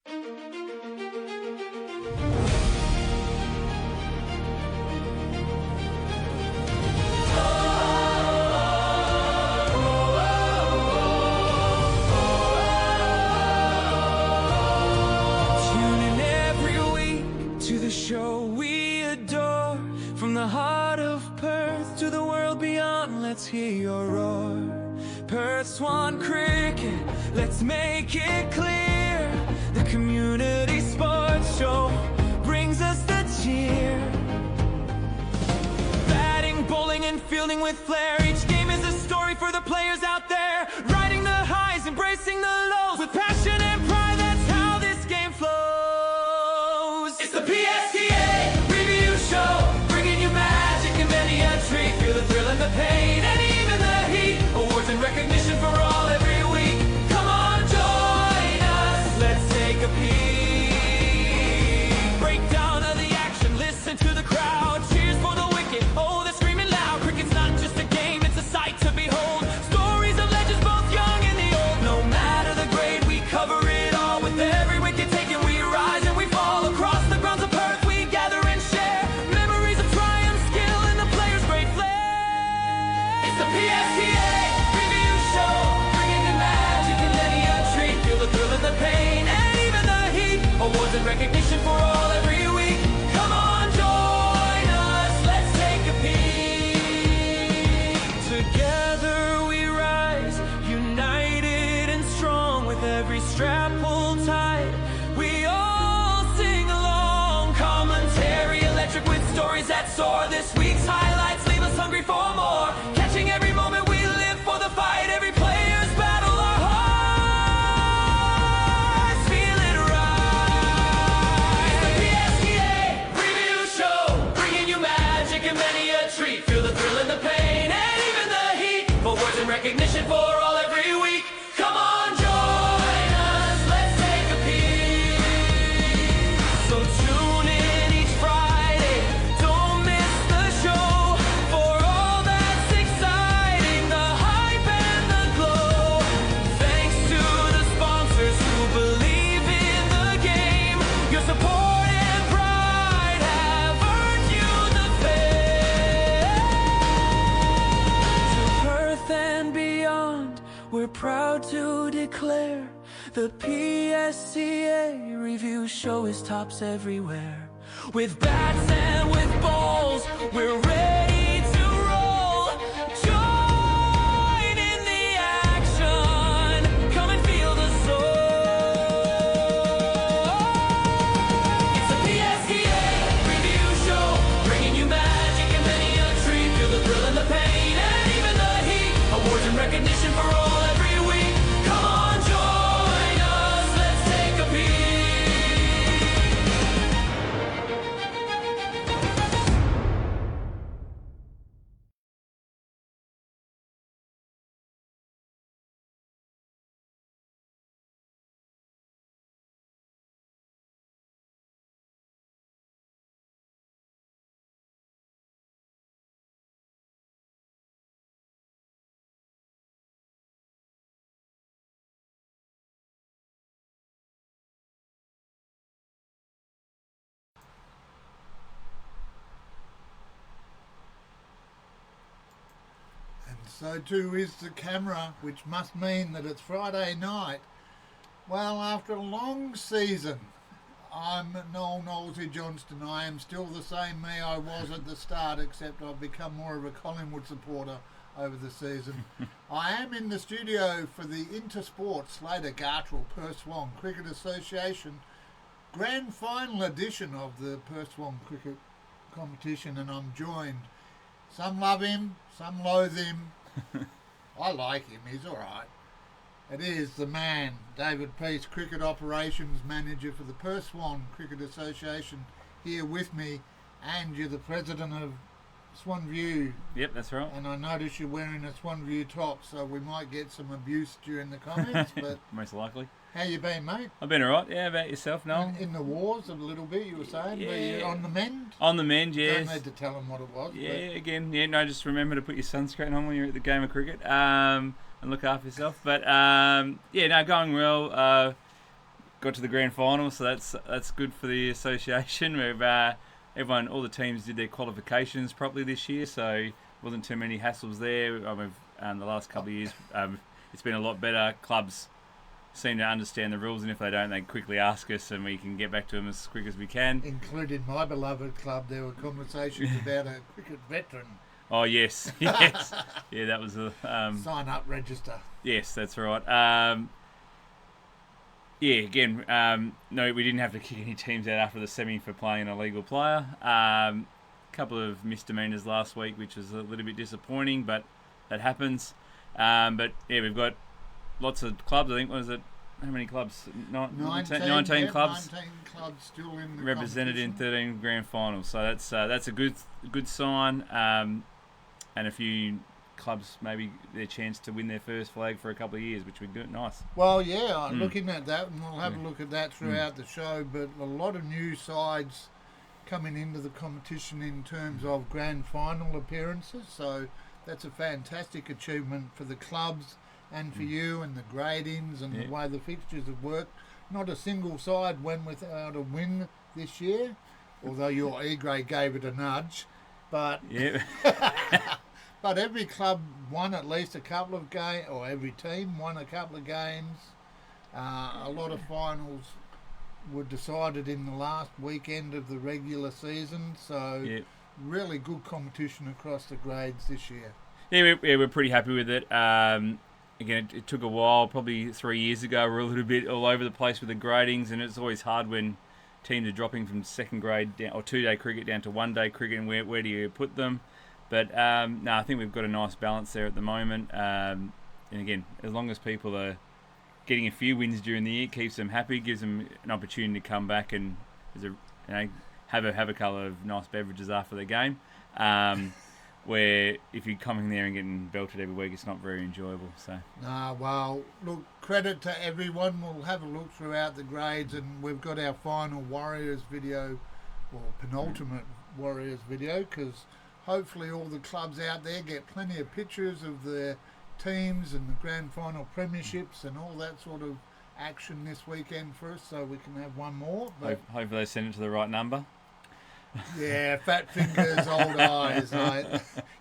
Tune in every week to the show we adore. From the heart of Perth to the world beyond, let's hear your roar. Perth Swan Cricket, let's make it clear. The community sports show brings us the cheer. Batting, bowling and fielding with flair. Each game is a story for the players out there. Riding the highs, embracing the lows. With passion and pride, that's how this game flows. It's the PSTA Review Show, bringing you magic and many a treat. Feel the thrill and the pain and even the heat. Awards and recognition for all every week. Come on, join us, let's take a peek. Breakdown of the action, listen to the crowd. Cheers for the wicket, oh they're screaming loud. Cricket's not just a game, it's a sight to behold. Stories of legends both young and the old. No matter the grade, we cover it all. With every wicket taken, we rise and we fall. Across the grounds of Perth, we gather and share memories of triumph, skill, and the players' great flair. It's the PSTA Review Show, bringing you magic and many a treat. Feel the thrill and the pain and even the heat. Awards and recognition for all every week. Come on, join us, let's take a peek. Together we rise, united and strong. With every strap pulled tight, we all sing along. Commentary electric with stories that soar. This week's highlights leave us hungry for more. Catching every moment, we live for the fight. Every player's battle, our hearts feel it rise. The PSTA Review Show, bringing you magic and many a treat. Feel the thrill and the pain and even the heat. Awards and recognition for all every week. Come on, join us, let's take a peek. So tune in each Friday, don't miss the show. For all that's exciting, the hype and the glow. Thanks to the sponsors who believe in the game. Your support and pride have earned you the fame. To Perth and beyond, we're proud to declare the PSCA Review Show is tops everywhere. With bats and with balls, we're ready to roll. Join in the action, come and feel the soul. It's the PSTA Review Show, bringing you magic and many a treat. Feel the thrill and the pain and even the heat. Awards and recognition for all every week. Come on, join us, let's take a peek. And so too is the camera, which must mean that it's Friday night. Well, after a long season, I'm Noel Knowlesy Johnston. I am still the same me I was at the start, except I've become more of a Collingwood supporter over the season. I am in the studio for the Intersport Slater Gartrell Perth Swan Cricket Association Grand Final edition of the Perth Swan Cricket competition, and I'm joined. Some love him, some loathe him. I like him, he's alright. It is the man, David Pease, Cricket Operations Manager for the Perth Swan Cricket Association, here with me, and you're the president of Swan View. Yep, that's right. And I notice you're wearing a Swan View top, so we might get some abuse during the comments, but Most likely. how you been, mate? I've been alright, yeah, about yourself, Noel? In the wars a little bit, you were saying, but Yeah. you're on the mend? On the mend, yes. Don't need to tell them what it was. Yeah, again, no, just remember to put your sunscreen on when you're at the game of cricket, and look after yourself. But, going well. got to the grand final, so that's good for the association. We've all the teams did their qualifications properly this year, so wasn't too many hassles there. The last couple of years, it's been a lot better. Clubs seem to understand the rules, and if they don't, they quickly ask us, and we can get back to them as quick as we can. Including my beloved club, there were conversations about a cricket veteran. Oh yes, yes, yeah, that was a Sign up, register. Yes, that's right. Again, no, we didn't have to kick any teams out after the semi for playing a legal player. Couple of misdemeanors last week, which was a little bit disappointing, but that happens. But yeah, we've got lots of clubs. I think, what is it? How many clubs? 19 clubs. 19 clubs still in the represented in 13 grand finals. So that's a good sign. And a few clubs maybe their chance to win their first flag for a couple of years, which would be good. Nice. Well, yeah, looking at that, and we'll have a look at that throughout the show, but a lot of new sides coming into the competition in terms of grand final appearances, so that's a fantastic achievement for the clubs and for you and the gradings and the way the fixtures have worked. Not a single side went without a win this year, although your E-grade gave it a nudge, but but every club won at least a couple of games, or every team won a couple of games. A lot of finals were decided in the last weekend of the regular season, so really good competition across the grades this year. Yeah, we're pretty happy with it. Again, it took a while. Probably 3 years ago, we were a little bit all over the place with the gradings, and it's always hard when teams are dropping from second grade down, or 2-day cricket down to 1-day cricket, and where do you put them? But no, I think we've got a nice balance there at the moment. And again, as long as people are getting a few wins during the year, keeps them happy, gives them an opportunity to come back and have a couple of nice beverages after the game. Where if you're coming there and getting belted every week, it's not very enjoyable. So. Well, look, credit to everyone. We'll have a look throughout the grades, and we've got our final Warriors video, or penultimate Warriors video, because hopefully all the clubs out there get plenty of pictures of their teams and the grand final premierships and all that sort of action this weekend for us, so we can have one more. But hopefully they send it to the right number. Yeah, fat fingers, old eyes.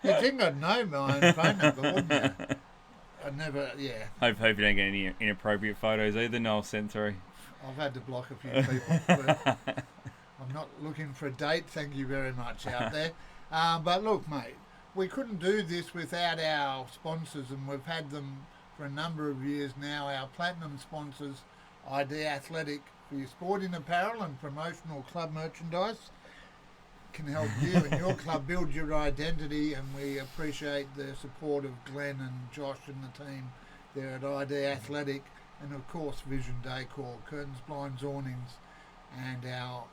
You'd think I'd know my phone number, wouldn't you? I'd never, Hope you don't get any inappropriate photos either, Noel sent through. I've had to block a few people, but I'm not looking for a date, thank you very much out there. But look, mate, we couldn't do this without our sponsors, and we've had them for a number of years now. Our platinum sponsors, ID Athletic, for your sporting apparel and promotional club merchandise, can help you and your club build your identity, and we appreciate the support of Glenn and Josh and the team there at ID Athletic, and of course Vision Decor, curtains, blinds, awnings, and our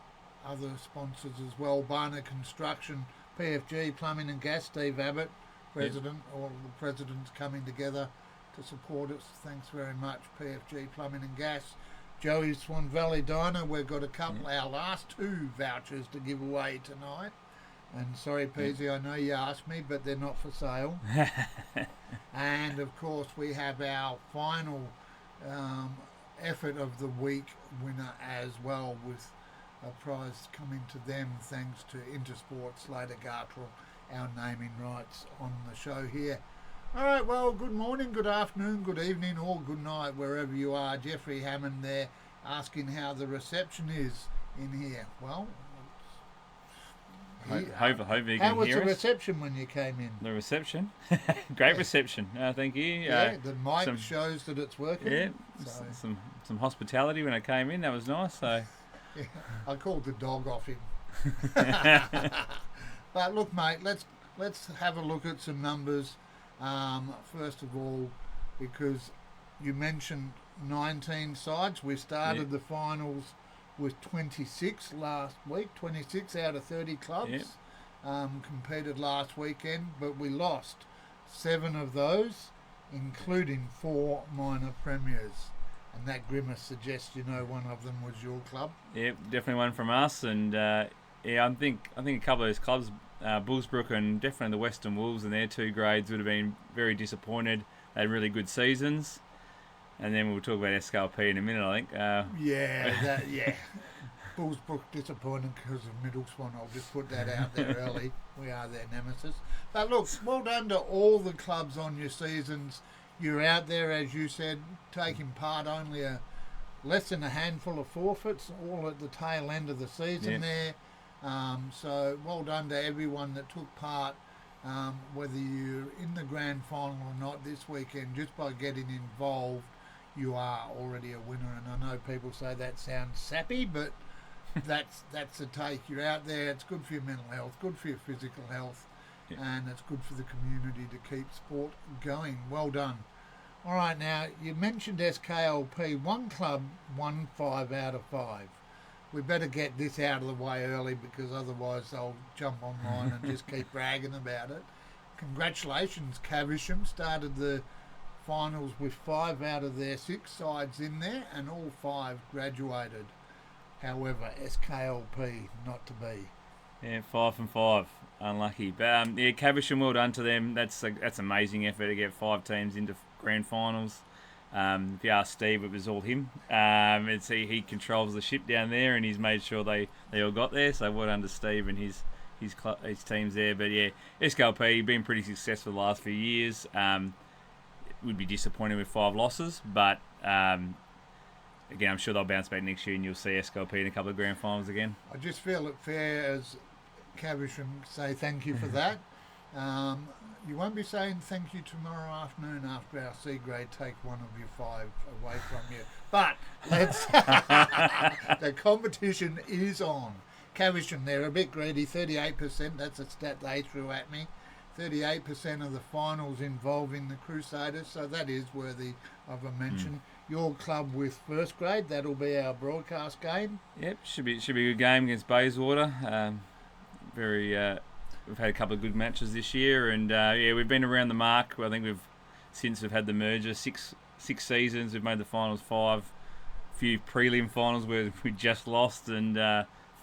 other sponsors as well, Barner Construction, PFG Plumbing and Gas, Steve Abbott, President, all the presidents coming together to support us. Thanks very much, PFG Plumbing and Gas. Joey's Swan Valley Diner, we've got a couple, our last 2 vouchers to give away tonight. And sorry, Peasy, I know you asked me, but they're not for sale. And of course, we have our final effort of the week winner as well, with a prize coming to them thanks to Intersport Slater Gartrell, our naming rights on the show here. All right, well, good morning, good afternoon, good evening, or good night, wherever you are. Jeffrey Hammond there, asking how the reception is in here. Well, hope you can hear us. How was the reception when you came in? The reception? Great reception, thank you. Yeah, the mic shows that it's working. Yeah, so. some hospitality when I came in, that was nice. So yeah, I called the dog off him. But look, mate, let's have a look at some numbers. First of all, because you mentioned 19 sides, we started the finals with 26 last week, 26 out of 30 clubs competed last weekend, but we lost 7 of those, including 4 minor premiers. And that grimace suggests one of them was your club. Yeah, definitely one from us, and I think a couple of those clubs, Bullsbrook and definitely the Western Wolves in their 2 grades, would have been very disappointed. They had really good seasons. And then we'll talk about SKLP in a minute, I think. Yeah. Bullsbrook disappointing because of Middle Swan. I'll just put that out there early. We are their nemesis. But look, well done to all the clubs on your seasons. You're out there, as you said, taking part. Only less than a handful of forfeits, all at the tail end of the season there. So well done to everyone that took part, whether you're in the grand final or not this weekend. Just by getting involved, you are already a winner. And I know people say that sounds sappy, but that's the take. You're out there. It's good for your mental health, good for your physical health, and it's good for the community to keep sport going. Well done. All right, now you mentioned SKLP. One club won 5 out of 5. We better get this out of the way early because otherwise they'll jump online and just keep bragging about it. Congratulations, Caversham started the finals with 5 out of their 6 sides in there, and all 5 graduated. However, SKLP not to be. Yeah, 5 from 5. Unlucky. But Caversham, well done to them. That's amazing effort to get 5 teams into grand finals. If you ask Steve, it was all him. He controls the ship down there, and he's made sure they all got there. So well done to Steve and his teams there. But yeah, SKLP been pretty successful the last few years. Would be disappointed with 5 losses, but again, I'm sure they'll bounce back next year, and you'll see SKLP in a couple of grand finals again. I just feel it fair as Caversham say thank you for that. You won't be saying thank you tomorrow afternoon after our C grade take one of your 5 away from you. But let's the competition is on. Caversham, they're a bit greedy, 38%. That's a stat they threw at me. 38% of the finals involving the Crusaders, so that is worthy of a mention. Your club with first grade, that'll be our broadcast game. Yep, should be a good game against Bayswater. We've had a couple of good matches this year, and we've been around the mark. I think since we've had the merger, six seasons, we've made the finals 5. A few prelim finals where we just lost, and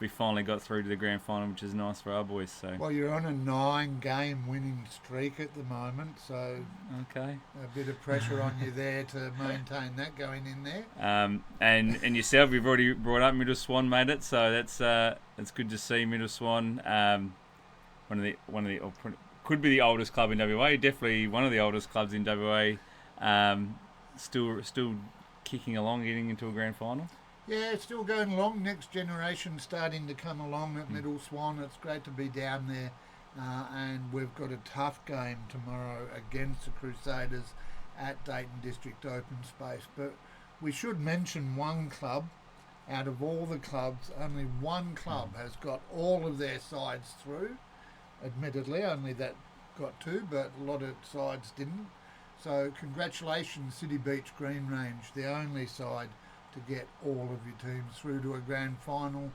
we finally got through to the grand final, which is nice for our boys. So. Well, you're on a 9-game winning streak at the moment, so okay, a bit of pressure on you there to maintain that going in there. And yourself, you've already brought up Middle Swan made it, so that's good to see Middle Swan. Could be the oldest club in WA. Definitely one of the oldest clubs in WA. Still kicking along, getting into a grand final. Yeah, it's still going along. Next generation starting to come along at Middle Swan. It's great to be down there. And we've got a tough game tomorrow against the Crusaders at Dayton District Open Space. But we should mention one club. Out of all the clubs, only one club has got all of their sides through. Admittedly, only that got 2, but a lot of sides didn't. So congratulations, City Beach Green Range, the only side to get all of your teams through to a grand final.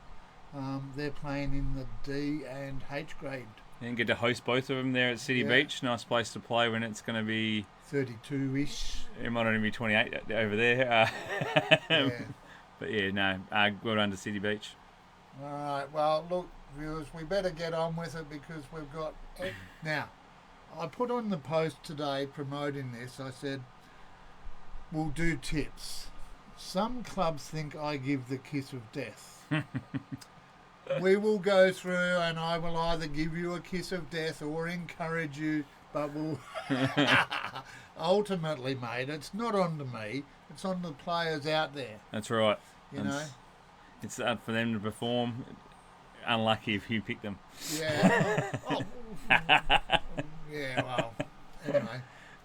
They're playing in the D and H grade. And get to host both of them there at City Beach. Nice place to play when it's going to be 32-ish. It might only be 28 over there. But well done to City Beach. All right, well, look, viewers, we better get on with it because we've got... Now, I put on the post today promoting this, I said, we'll do tips. Some clubs think I give the kiss of death. We will go through and I will either give you a kiss of death or encourage you, but we'll... Ultimately, mate, it's not on to me. It's on the players out there. That's right. You know? It's up for them to perform. Unlucky if you pick them. Yeah. Well, anyway.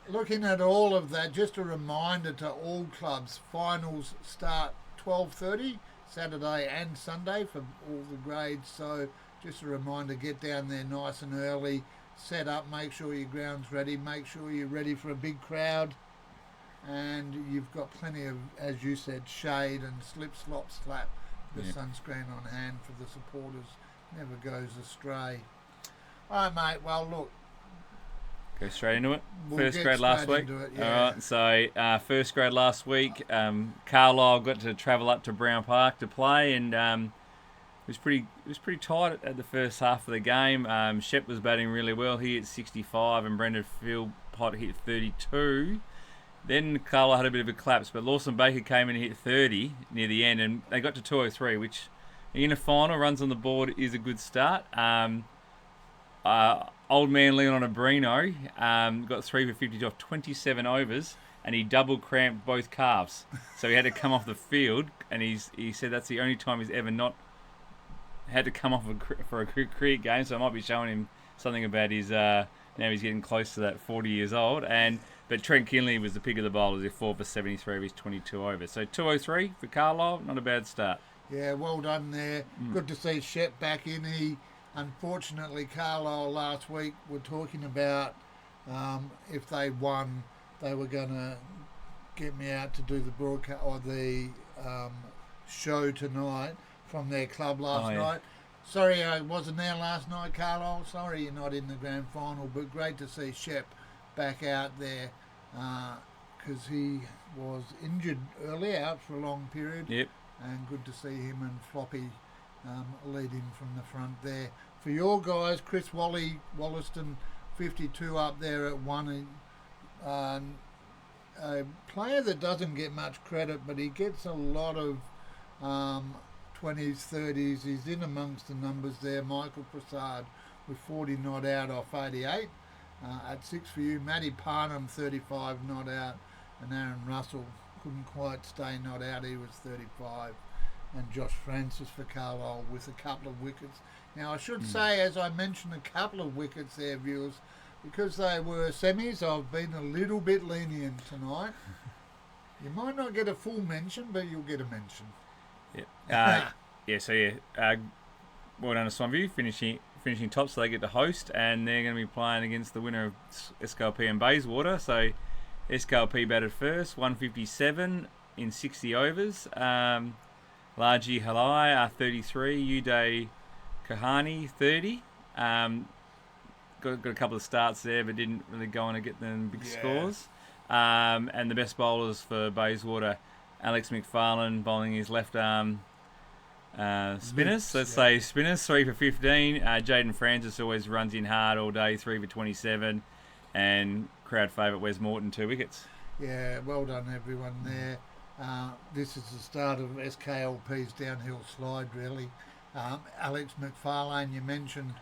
Looking at all of that, just a reminder to all clubs, finals start 12:30, Saturday and Sunday for all the grades. So just a reminder, get down there nice and early, set up, make sure your ground's ready, make sure you're ready for a big crowd. And you've got plenty of, as you said, shade and slip, slop, slap. The sunscreen on hand for the supporters never goes astray. All right, mate. Well, look. Go straight into it. We'll first grade last week. All right. So first grade last week. Carlisle got to travel up to Brown Park to play, and it was pretty tight at the first half of the game. Shep was batting really well. He hit 65, and Brendan Philpott hit 32. Then Carlisle had a bit of a collapse, but Lawson Baker came in and hit 30 near the end, and they got to 203, which in a final, runs on the board is a good start. Old man Leon Abrino got 3 for 50 off 27 overs, and he double cramped both calves. So he had to come off the field, and he said that's the only time he's ever not had to come off for a cricket game. So I might be showing him something about his now he's getting close to that 40 years old. But Trent Kinley was the pick of the bowlers. He 4 for 73 of his 22 overs. So 203 for Carlisle, not a bad start. Yeah, well done there. Good to see Shep back in. Unfortunately, Carlisle last week were talking about if they won, they were going to get me out to do the broadcast or the show tonight from their club last night. Sorry I wasn't there last night, Carlisle. Sorry you're not in the grand final, but great to see Shep back out there because he was injured early, out for a long period. Yep. And good to see him and Floppy leading from the front there. For your guys, Chris Wollaston, 52 up there at 1. A player that doesn't get much credit, but he gets a lot of 20s, 30s. He's in amongst the numbers there. Michael Prasad with 40 not out off 88. At 6 for you, Matty Parnham, 35 not out. And Aaron Russell couldn't quite stay not out. He was 35. And Josh Francis for Carlisle with a couple of wickets. Now, I should say, as I mentioned, a couple of wickets there, viewers, because they were semis, I've been a little bit lenient tonight. You might not get a full mention, but you'll get a mention. Well done to Swanview, finishing top, so they get to host, and they're going to be playing against the winner of SKLP and Bayswater. So SKLP batted first, 157 in 60 overs. Laji Halai, 33. Uday Kahani, 30. Got a couple of starts there, but didn't really go on to get them big scores. And the best bowlers for Bayswater, Alex McFarlane bowling his left arm spinners. Let's say spinners, 3 for 15. Jaden Francis always runs in hard all day, 3 for 27. And crowd favourite Wes Morton, 2 wickets. Yeah, well done everyone there. This is the start of SKLP's downhill slide, really. Alex McFarlane, you mentioned,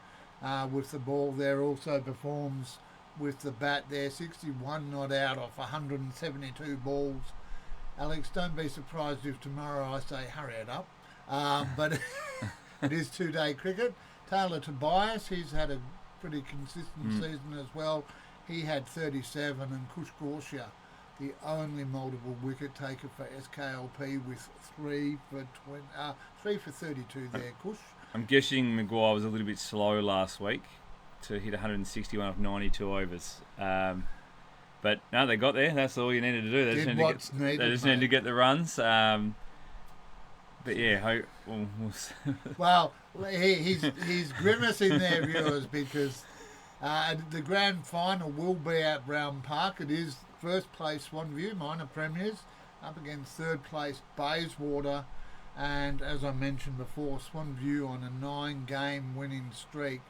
with the ball there, also performs with the bat there. 61 not out off 172 balls. Alex, don't be surprised if tomorrow I say hurry it up. But it is 2-day cricket. Taylor Tobias, he's had a pretty consistent season as well. He had 37, and Kush Gorsha, the only multiple wicket taker for SKLP with 3 for 32 there, Kush. I'm guessing Maguire was a little bit slow last week to hit 161 off 92 overs. But no, they got there. That's all you needed to do. They just needed to get the runs. But yeah, well, he's grimacing there, viewers, because the grand final will be at Brown Park. It is first place Swanview, minor premiers, up against third place Bayswater. And as I mentioned before, Swanview on a 9-game winning streak.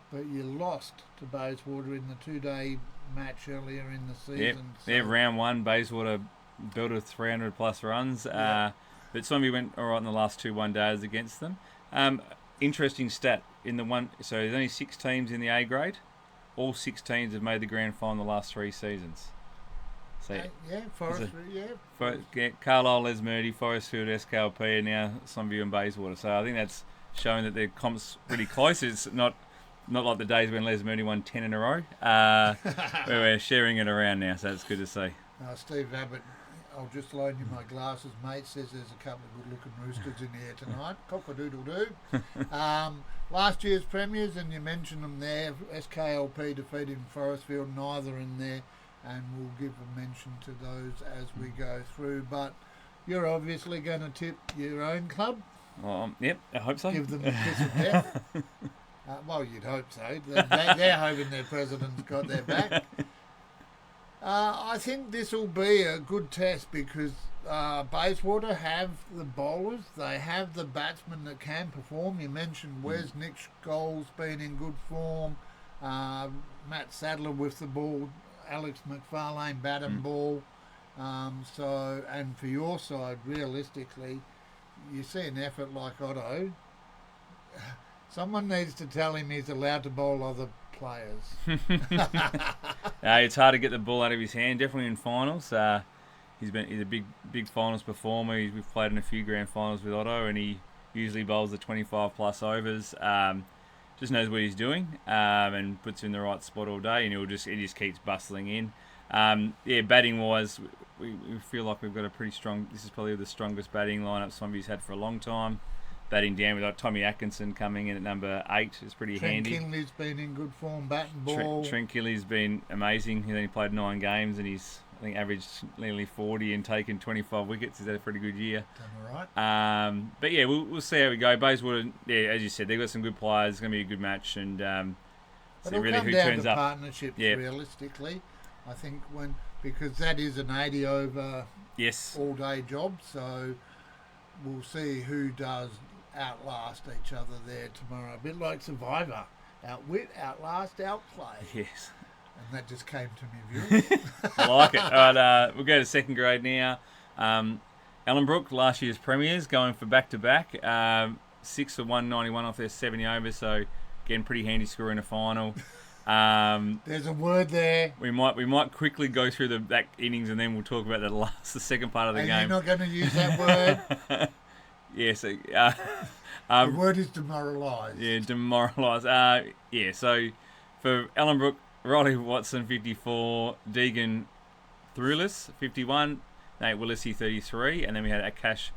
But you lost to Bayswater in the 2-day match earlier in the season. Yep, round 1, Bayswater built a 300 plus runs. But Swanview went all right in the last 2 one-days against them. Interesting stat, so there's only 6 teams in the A grade. All 6 teams have made the grand final the last 3 seasons. So Carlisle, Les Murdy, Forestfield, SKLP, and now Swanview and Bayswater. So I think that's showing that their comp's really close. It's not like the days when Les Murdy won 10 in a row. We're sharing it around now, so that's good to see. Steve Abbott, I'll just loan you my glasses, mate. Says there's a couple of good-looking roosters in here tonight. Cock-a-doodle-doo. Last year's premiers, and you mentioned them there. SKLP defeating Forestfield, neither in there. And we'll give a mention to those as we go through. But you're obviously going to tip your own club. Yep, I hope so. Give them the kiss of death. Well, you'd hope so. They're hoping their president's got their back. I think this will be a good test because Bayswater have the bowlers. They have the batsmen that can perform. You mentioned Wes Nick Scholes being in good form. Matt Sadler with the ball. Alex McFarlane bat and ball. So, and for your side, realistically, you see an effort like Otto, someone needs to tell him he's allowed to bowl other players. It's hard to get the ball out of his hand. Definitely in finals. He's a big finals performer. We've played in a few grand finals with Otto, and he usually bowls the 25 plus overs. Just knows what he's doing, and puts in the right spot all day, and he just keeps bustling in. Batting wise, we feel like we've got a pretty strong. This is probably the strongest batting lineup somebody's had for a long time. Batting down with Tommy Atkinson coming in at number 8 is pretty handy. Trent Kinley's been in good form, batting ball. Trent Kinley's been amazing. He only played 9 games, and he's I think averaged nearly 40 and taken 25 wickets. He's had a pretty good year. Done all right. But yeah, we'll see how we go. Bayswater, as you said, they've got some good players. It's going to be a good match, and see It'll really come who down turns to up. partnerships, Yeah. realistically. I think because that is an 80 over Yes. all day job, so we'll see who does outlast each other there tomorrow. A bit like Survivor. Outwit, outlast, outplay. Yes. And that just came to me, viewers. I like it. All right, we'll go to second grade now. Ellenbrook, last year's premiers, going for back-to-back. 6 for 191 off their 70 overs, so again, pretty handy score in a final. There's a word there. We might quickly go through that innings, and then we'll talk about the second part of the And game. you're not going to use that word. Yes. The word is demoralised. Yeah, demoralised. So for Ellenbrook, Riley Watson 54, Deegan Thrulis 51, Nate Willissey 33, and then we had Akash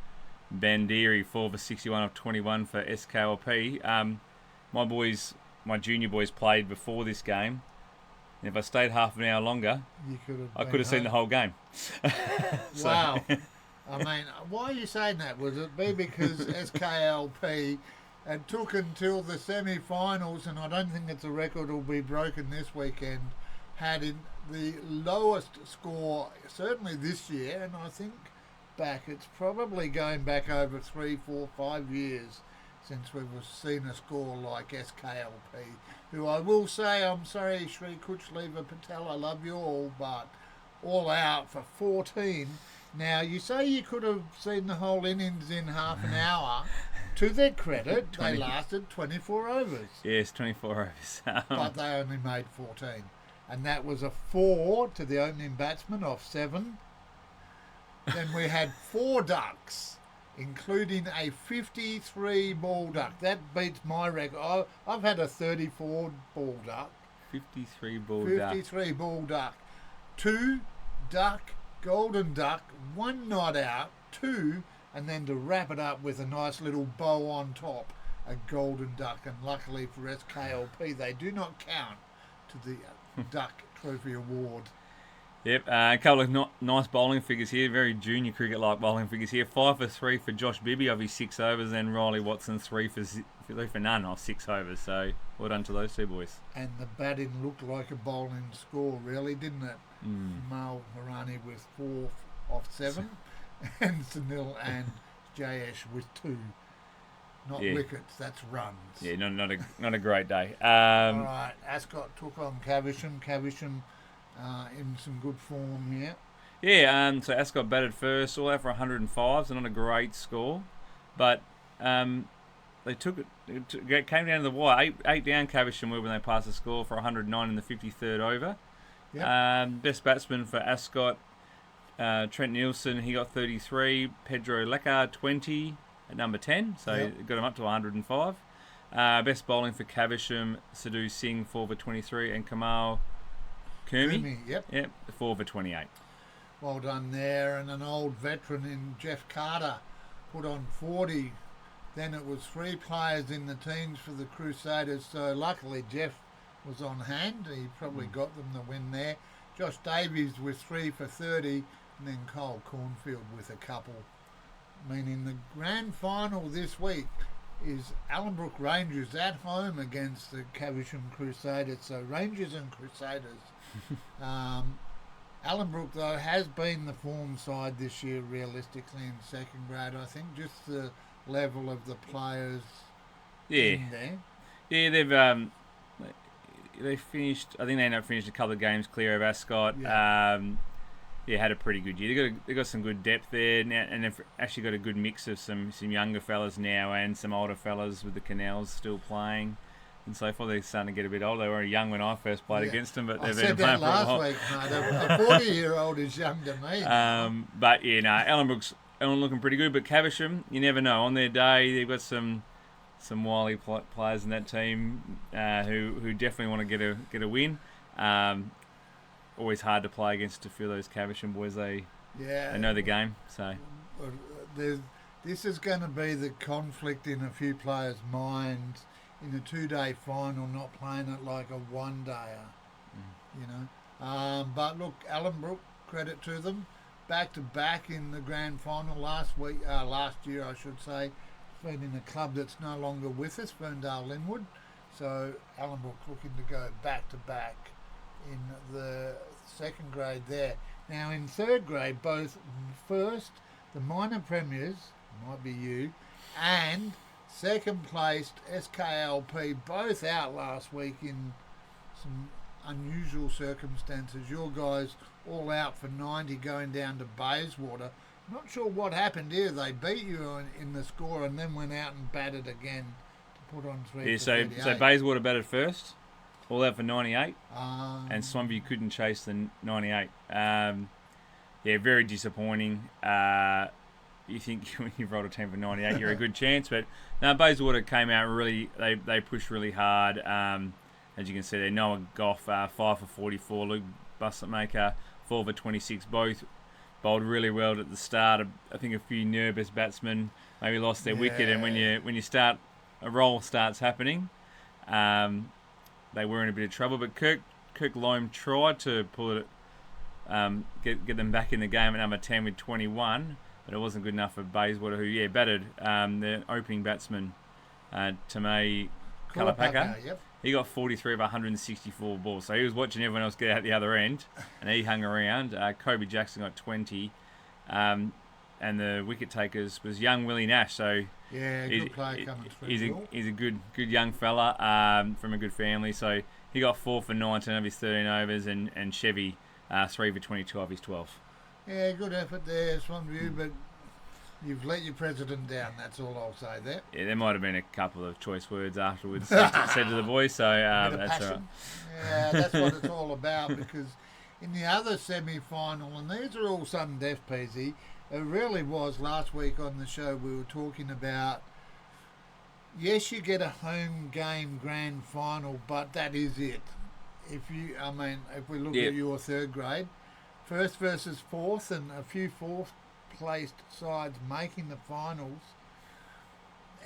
Bandiri 4 for 61 of 21 for SKLP. My junior boys played before this game, and if I stayed half an hour longer, I could have seen the whole game. Wow. I mean, why are you saying that? Would it be because SKLP it took until the semi-finals, and I don't think it's a record will be broken this weekend, had in the lowest score, certainly this year, and I think it's probably going back over 3, 4, 5 years since we've seen a score like SKLP, who I will say, I'm sorry, Sri Kuchleva Patel, I love you all, but all out for 14. Now, you say you could have seen the whole innings in half an hour. To their credit, they lasted 24 overs. Yes, 24 overs. But they only made 14. And that was a 4 to the opening batsman off 7. Then we had 4 ducks, including a 53 ball duck. That beats my record. I've had a 34 ball duck. 53 ball 53 ball duck. 2 duck, golden duck, 1 not out, 2, and then to wrap it up with a nice little bow on top, a golden duck. And luckily for SKLP, they do not count to the Duck Trophy Award. Yep, a couple of nice bowling figures here, very junior cricket-like bowling figures here. 5 for 3 for Josh Bibby of his 6 overs, and Riley Watson 3 for none off 6 overs. So well done to those two boys. And the batting looked like a bowling score, really, didn't it? Mal Harani with 4 off 7, and Sunil and Jayesh with 2. Not wickets, that's runs. Yeah, not a great day. All right, Ascot took on Caversham. Caversham in some good form here. Yeah, so Ascot batted first, all out for 105, so not a great score. But they took it, it came down to the wire. 8 down Caversham were when they passed the score for 109 in the 53rd over. Yep. Best batsman for Ascot, Trent Nielsen, he got 33. Pedro Lecar, 20 at number 10, so got him up to 105. Best bowling for Caversham, Sadhu Singh, 4 for 23, and Kamal Kermi, 4 for 28. Well done there, and an old veteran in Jeff Carter put on 40. Then it was 3 players in the teams for the Crusaders, so luckily Jeff was on hand. He probably got them the win there. Josh Davies with 3 for 30, and then Cole Cornfield with a couple. Meaning the grand final this week is Ellenbrook Rangers at home against the Caversham Crusaders. So Rangers and Crusaders. Ellenbrook, though, has been the form side this year realistically in second grade. I think just the level of the players in there. Yeah, they finished. I think they ended up finishing a couple of games clear of Ascot. Yeah. had a pretty good year. They got some good depth there now, and they've actually got a good mix of some younger fellas now and some older fellas with the Canals still playing. And so forth. They're starting to get a bit older. They were young when I first played against them, but they've been playing for a while. I said that last week, mate. A 40-year-old is young to me. But yeah, no, Ellenbrook's looking pretty good. But Caversham, you never know. On their day, they've got some wily players in that team who definitely want to get a win. Always hard to play against a few of those Caversham boys. They know the game. So this is going to be the conflict in a few players' minds in a 2-day final, not playing it like a one-dayer, you know. But look, Ellenbrook, credit to them, back-to-back in the grand final last year, I should say. Been in a club that's no longer with us, Ferndale Linwood. So Ellenbrook looking to go back-to-back in the second grade there. Now in third grade, both first, the minor premiers, might be you, and second placed SKLP, both out last week in some unusual circumstances. Your guys all out for 90 going down to Bayswater. Not sure what happened here. They beat you in the score and then went out and batted again to put on 3 for 38. So Bayswater batted first, all out for 98, and Swansea couldn't chase the 98. Very disappointing. You think when you've rolled a team for 98, you're a good chance. But no, Bayswater came out really, they pushed really hard. As you can see there, Noah Goff, 5 for 44, Luke Bussetmaker, 4 for 26, both bowled really well at the start. I think a few nervous batsmen maybe lost their wicket, and when you start, a roll starts happening, they were in a bit of trouble. But Kirk Loam tried to pull it, get them back in the game at number 10 with 21. But it wasn't good enough for Bayswater, who batted their opening batsman, Tamei Kalapaka. Yep. He got 43 of 164 balls, so he was watching everyone else get out the other end, and he hung around. Kobe Jackson got 20, and the wicket takers was young Willie Nash. So good player coming through. He's a good young fella from a good family. So he got 4 for 19 of his 13 overs, and Chevy 3 for 22 of his 12. Yeah, good effort there, Swanview, but you've let your president down, that's all I'll say there. Yeah, there might have been a couple of choice words afterwards said to the boys, so that's all right. Yeah, that's what it's all about, because in the other semi-final, and these are all sudden death, Peasy, it really was last week on the show we were talking about, yes, you get a home game grand final, but that is it. If we look at your third grade, first versus fourth, and a few fourth-placed sides making the finals.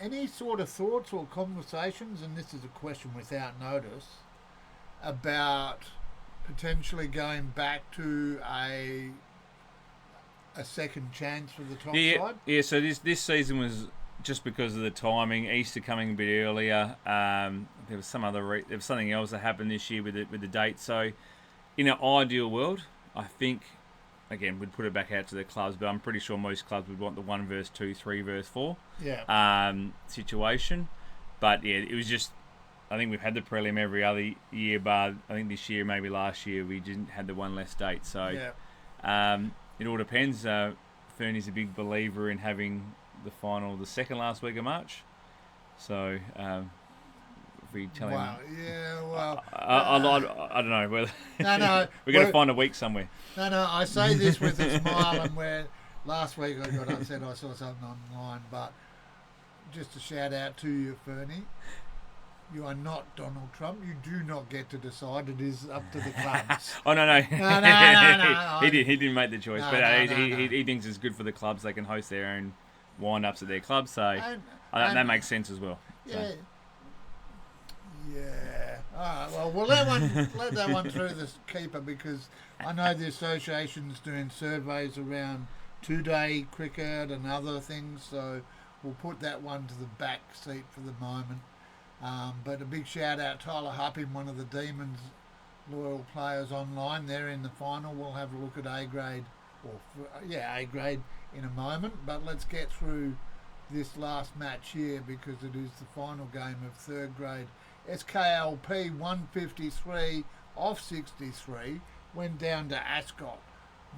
Any sort of thoughts or conversations, and this is a question without notice, about potentially going back to a second chance for the top side? Yeah, so this season was just because of the timing, Easter coming a bit earlier. There was something else that happened this year with the date. So in an ideal world, I think, again, we'd put it back out to the clubs, but I'm pretty sure most clubs would want the 1 versus 2, 3 versus 4 situation. But yeah, it was just, I think we've had the prelim every other year, but I think this year, maybe last year, we didn't have the one less date. So it all depends. Fernie's a big believer in having the final the second last week of March. So if we tell him, I don't know whether we're going to find a week somewhere. No, I say this with a smile, and where last week I got upset, I saw something online, but just a shout out to you, Fernie. You are not Donald Trump. You do not get to decide. It is up to the clubs. Oh no. No. He didn't make the choice, he thinks it's good for the clubs. They can host their own wind-ups at their clubs, so that makes sense as well. Yeah. So. Yeah. All right. Well, we'll let that one through the keeper, because I know the association's doing surveys around 2-day cricket and other things, so we'll put that one to the back seat for the moment. But a big shout out, Tyler Hupping, one of the Demons loyal players online. They're in the final. We'll have a look at A grade in a moment. But let's get through this last match here, because it is the final game of third grade. SKLP 153 off 63 went down to Ascot.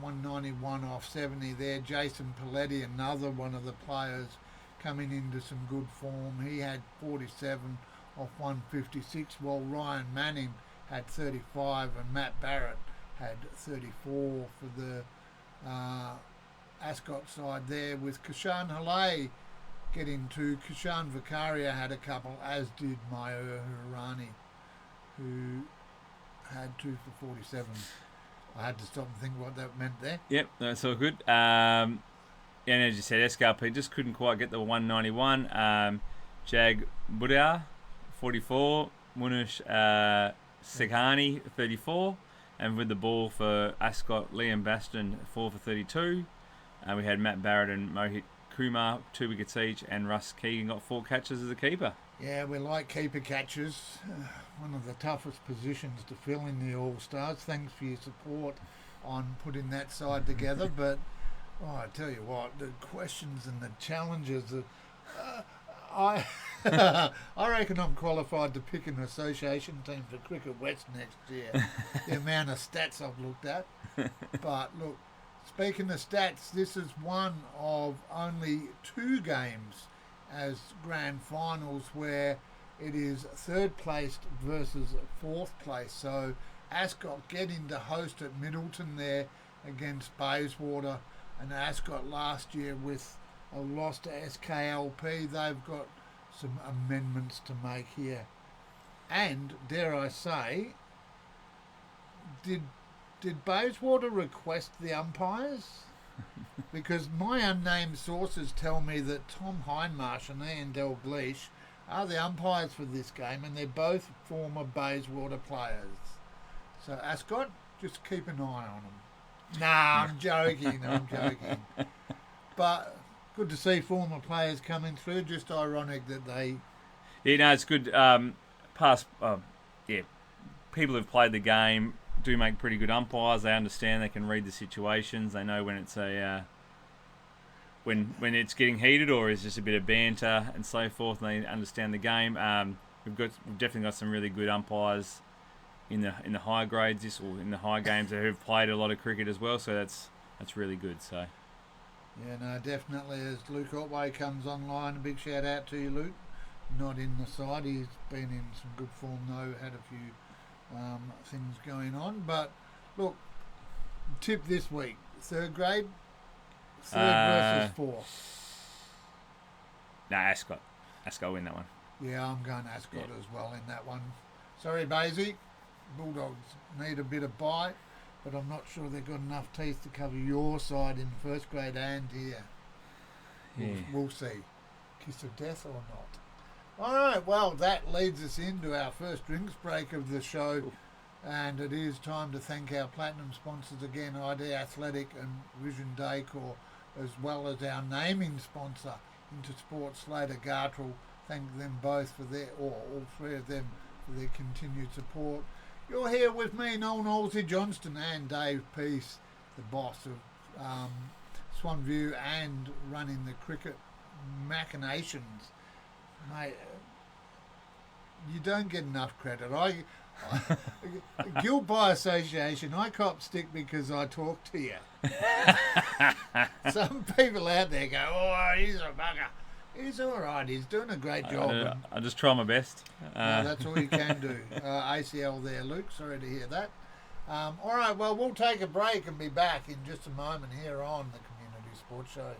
191 off 70 there. Jason Paletti, another one of the players coming into some good form. He had 47 off 156, while Ryan Manning had 35 and Matt Barrett had 34 for the Ascot side there, with Kashan Halei getting two. Kashan Vicaria had a couple, as did Mayor Hirani, who had 2 for 47. I had to stop and think what that meant there. Yep, that's all good. And as you said, SKP just couldn't quite get the 191. Jag Buddha, 44. Munush Seghani, 34. And with the ball for Ascot, Liam Baston, 4 for 32. We had Matt Barrett and Mohit Kumar, 2 wickets each, and Russ Keegan got 4 catches as a keeper. Yeah, we like keeper catches. One of the toughest positions to fill in the All-Stars. Thanks for your support on putting that side together. But, I tell you what, the questions and the challenges, I reckon I'm qualified to pick an association team for Cricket West next year. The amount of stats I've looked at. But, look, speaking of stats, this is one of only 2 games as grand finals where it is 3rd placed versus 4th place. So Ascot getting to host at Middleton there against Bayswater, and Ascot last year with a loss to SKLP. They've got some amendments to make here. And, dare I say, did Bayswater request the umpires? Because my unnamed sources tell me that Tom Hindmarsh and Ian Dalgleish are the umpires for this game, and they're both former Bayswater players. So Ascot, just keep an eye on them. Nah, I'm joking. But good to see former players coming through. Just ironic that they... Yeah, no, it's good. People who've played the game do make pretty good umpires. They understand, they can read the situations. They know when it's when it's getting heated or it's just a bit of banter and so forth, and they understand the game. We've definitely got some really good umpires in the high grades or in the high games that have played a lot of cricket as well. So that's really good. So yeah, no, definitely. As Luke Otway comes online, a big shout out to you, Luke. Not in the side, he's been in some good form though. Had a few things going on, but look, tip this week: 3rd grade, 3rd versus 4th. No, Ascot win that one. Yeah, I'm going Ascot as well in that one. Sorry, Basie, Bulldogs need a bit of bite, but I'm not sure they've got enough teeth to cover your side in 1st grade and here. Yeah. We'll see. Kiss of death or not. All right, well, that leads us into our first drinks break of the show, and it is time to thank our platinum sponsors again, ID Athletic and Vision Decor, as well as our naming sponsor, Intersport Slater Gartrell. Thank them both for all 3 of them, for their continued support. You're here with me, Noel Knowlesy Johnston, and Dave Pease, the boss of Swanview and running the cricket machinations. Mate, you don't get enough credit. Guilt by association, I cop stick because I talk to you. Some people out there go, oh, he's a bugger. He's all right. He's doing a great job. I just try my best. No, that's all you can do. ACL there, Luke. Sorry to hear that. All right, well, we'll take a break and be back in just a moment here on the Community Sports Show.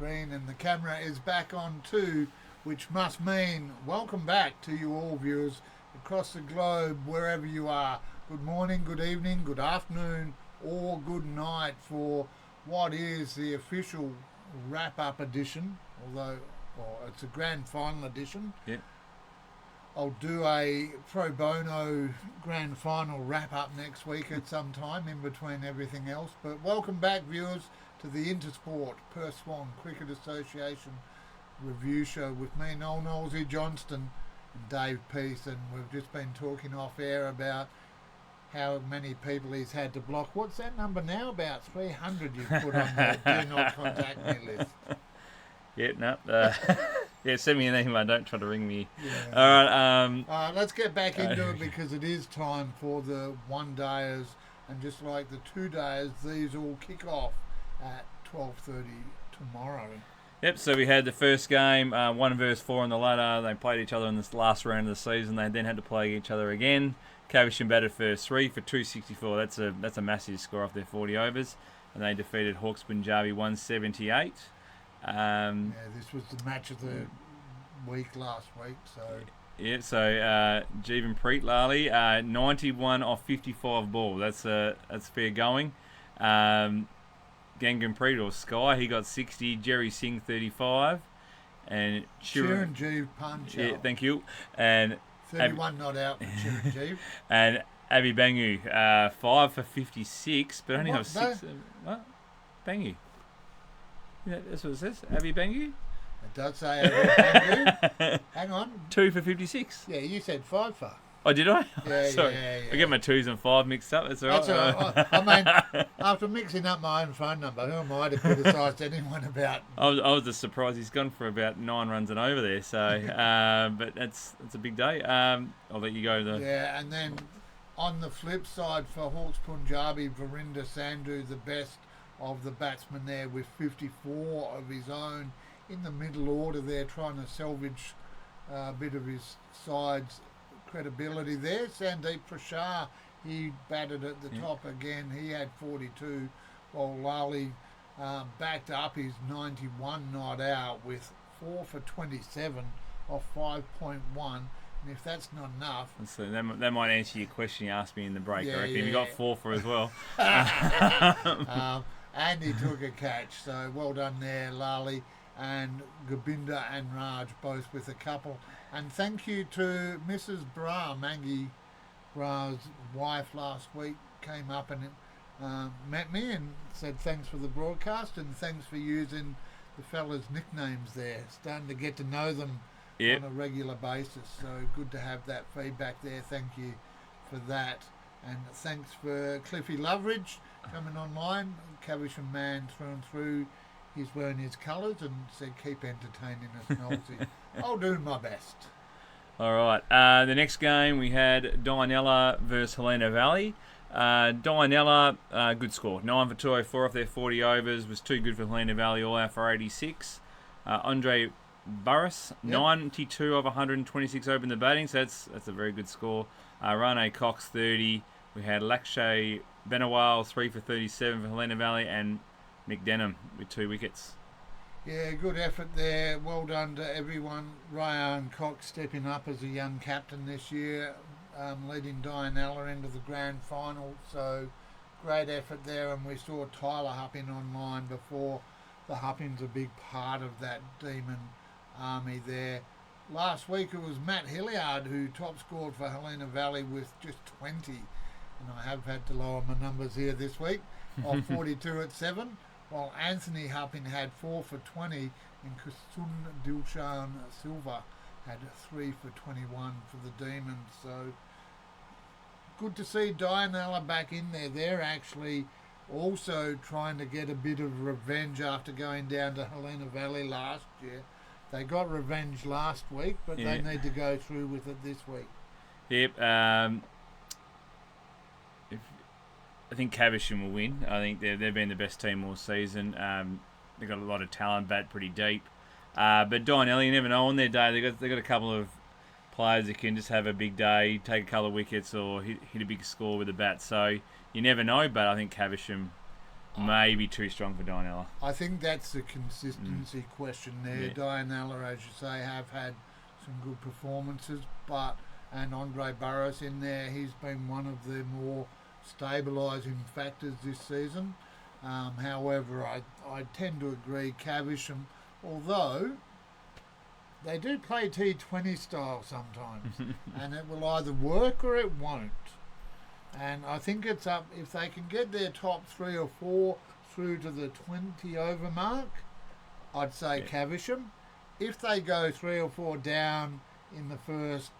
screen, and the camera is back on too, which must mean welcome back to you all viewers across the globe, wherever you are. Good morning, good evening, good afternoon, or good night for what is the official wrap-up edition, although it's a grand final edition. Yeah. I'll do a pro bono grand final wrap-up next week at some time in between everything else. But welcome back, viewers, to the Intersport Perth Swan Cricket Association review show with me, Noel Knowlesy Johnston, and Dave Pease. And we've just been talking off air about how many people he's had to block. What's that number now? About 300 you've put on the do not contact me list. Yeah, no. Yeah, send me an email. Don't try to ring me. Yeah. All right. Let's get back into it, because it is time for the one-dayers. And just like the two-dayers, these all kick off at 12:30 tomorrow. Yep, so we had the first game, 1 versus 4 on the ladder. They played each other in this last round of the season. They then had to play each other again. Caversham batted first 3 for 264. That's a massive score off their 40 overs. And they defeated Hawke's Punjabi 178. This was the match of the week last week. So Jeevan Preet Lally, 91 off 55 ball. That's fair going. Gangan Preet, or Sky, he got 60. Jerry Singh 35, and Chiranjeev Panchal. Yeah, thank you. And 31 not out for Chiranjeev. And Abhi Bangu, 5 for 56, but only have 6. What? Bangu. Yeah, that's what it says. Abhi Bangu. It does say Abhi Bangu. Hang on. 2 for 56. Yeah, you said 5 for. Oh, did I? Yeah, Sorry. yeah. I get my 2s and 5 mixed up. That's all right. That's all right. I mean, after mixing up my own phone number, who am I to criticise anyone about? I was just surprised. He's gone for about 9 runs and over there. So, but that's a big day. I'll let you go. Yeah, and then on the flip side for Hawke's Punjabi, Verinder Sandhu, the best of the batsmen there, with 54 of his own in the middle order there, trying to salvage a bit of his side's credibility there. Sandeep Prashar, he batted at the top again. He had 42, while Lally backed up his 91 not out with 4 for 27 off 5.1. And if that's not enough... So that might answer your question you asked me in the break, I reckon. Yeah. You got 4 for as well. And he took a catch, so well done there, Lally. And Gobinder and Raj both with a couple. And thank you to Mrs. Bra, Mangi Bra's wife, last week came up and met me and said thanks for the broadcast and thanks for using the fellas' nicknames there. Starting to get to know them on a regular basis. So good to have that feedback there. Thank you for that. And thanks for Cliffy Loveridge coming online. Caversham man through and through. He's wearing his colours and said, keep entertaining us, Knowlesy. I'll do my best. All right. The next game, we had Dianella versus Helena Valley. Dianella, good score. 9 for 204 off their 40 overs. Was too good for Helena Valley, all out for 86. Andre Burris, 92 of 126 open the batting. So that's a very good score. Rane Cox, 30. We had Lakshay Benawal, 3 for 37 for Helena Valley. And Mick Denham with 2 wickets. Yeah, good effort there. Well done to everyone. Ryan Cox stepping up as a young captain this year, leading Dianella into the grand final. So great effort there. And we saw Tyler Hupping online before. The Hupping's a big part of that Demon army there. Last week it was Matt Hilliard who top scored for Helena Valley with just 20. And I have had to lower my numbers here this week of 42 at 7. While Anthony Hupping had 4 for 20 and Kusun Dilshan Silva had 3 for 21 for the Demons. So good to see Dianella back in there. They're actually also trying to get a bit of revenge after going down to Helena Valley last year. They got revenge last week, but they need to go through with it this week. Yep. I think Caversham will win. I think they've been the best team all season. They've got a lot of talent, bat pretty deep. But Dianella, you never know on their day. They've got a couple of players that can just have a big day, take a couple of wickets, or hit a big score with the bat. So you never know. But I think Caversham maybe too strong for Dianella. I think that's the consistency question there. Yeah. Dianella, as you say, have had some good performances, and Andre Burris in there, he's been one of the more stabilising factors this season. However, I tend to agree Caversham, although they do play T20 style sometimes, and it will either work or it won't. And I think it's up, if they can get their top 3 or 4 through to the 20 over mark, I'd say Caversham. If they go 3 or 4 down in the first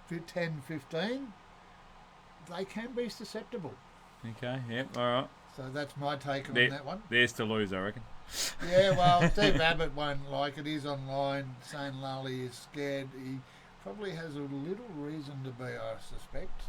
10, 15, they can be susceptible. Okay, yep, all right. So that's my take on that one. There's to lose, I reckon. Yeah, well, Steve Abbott won't like it. He's online saying Lally is scared. He probably has a little reason to be, I suspect.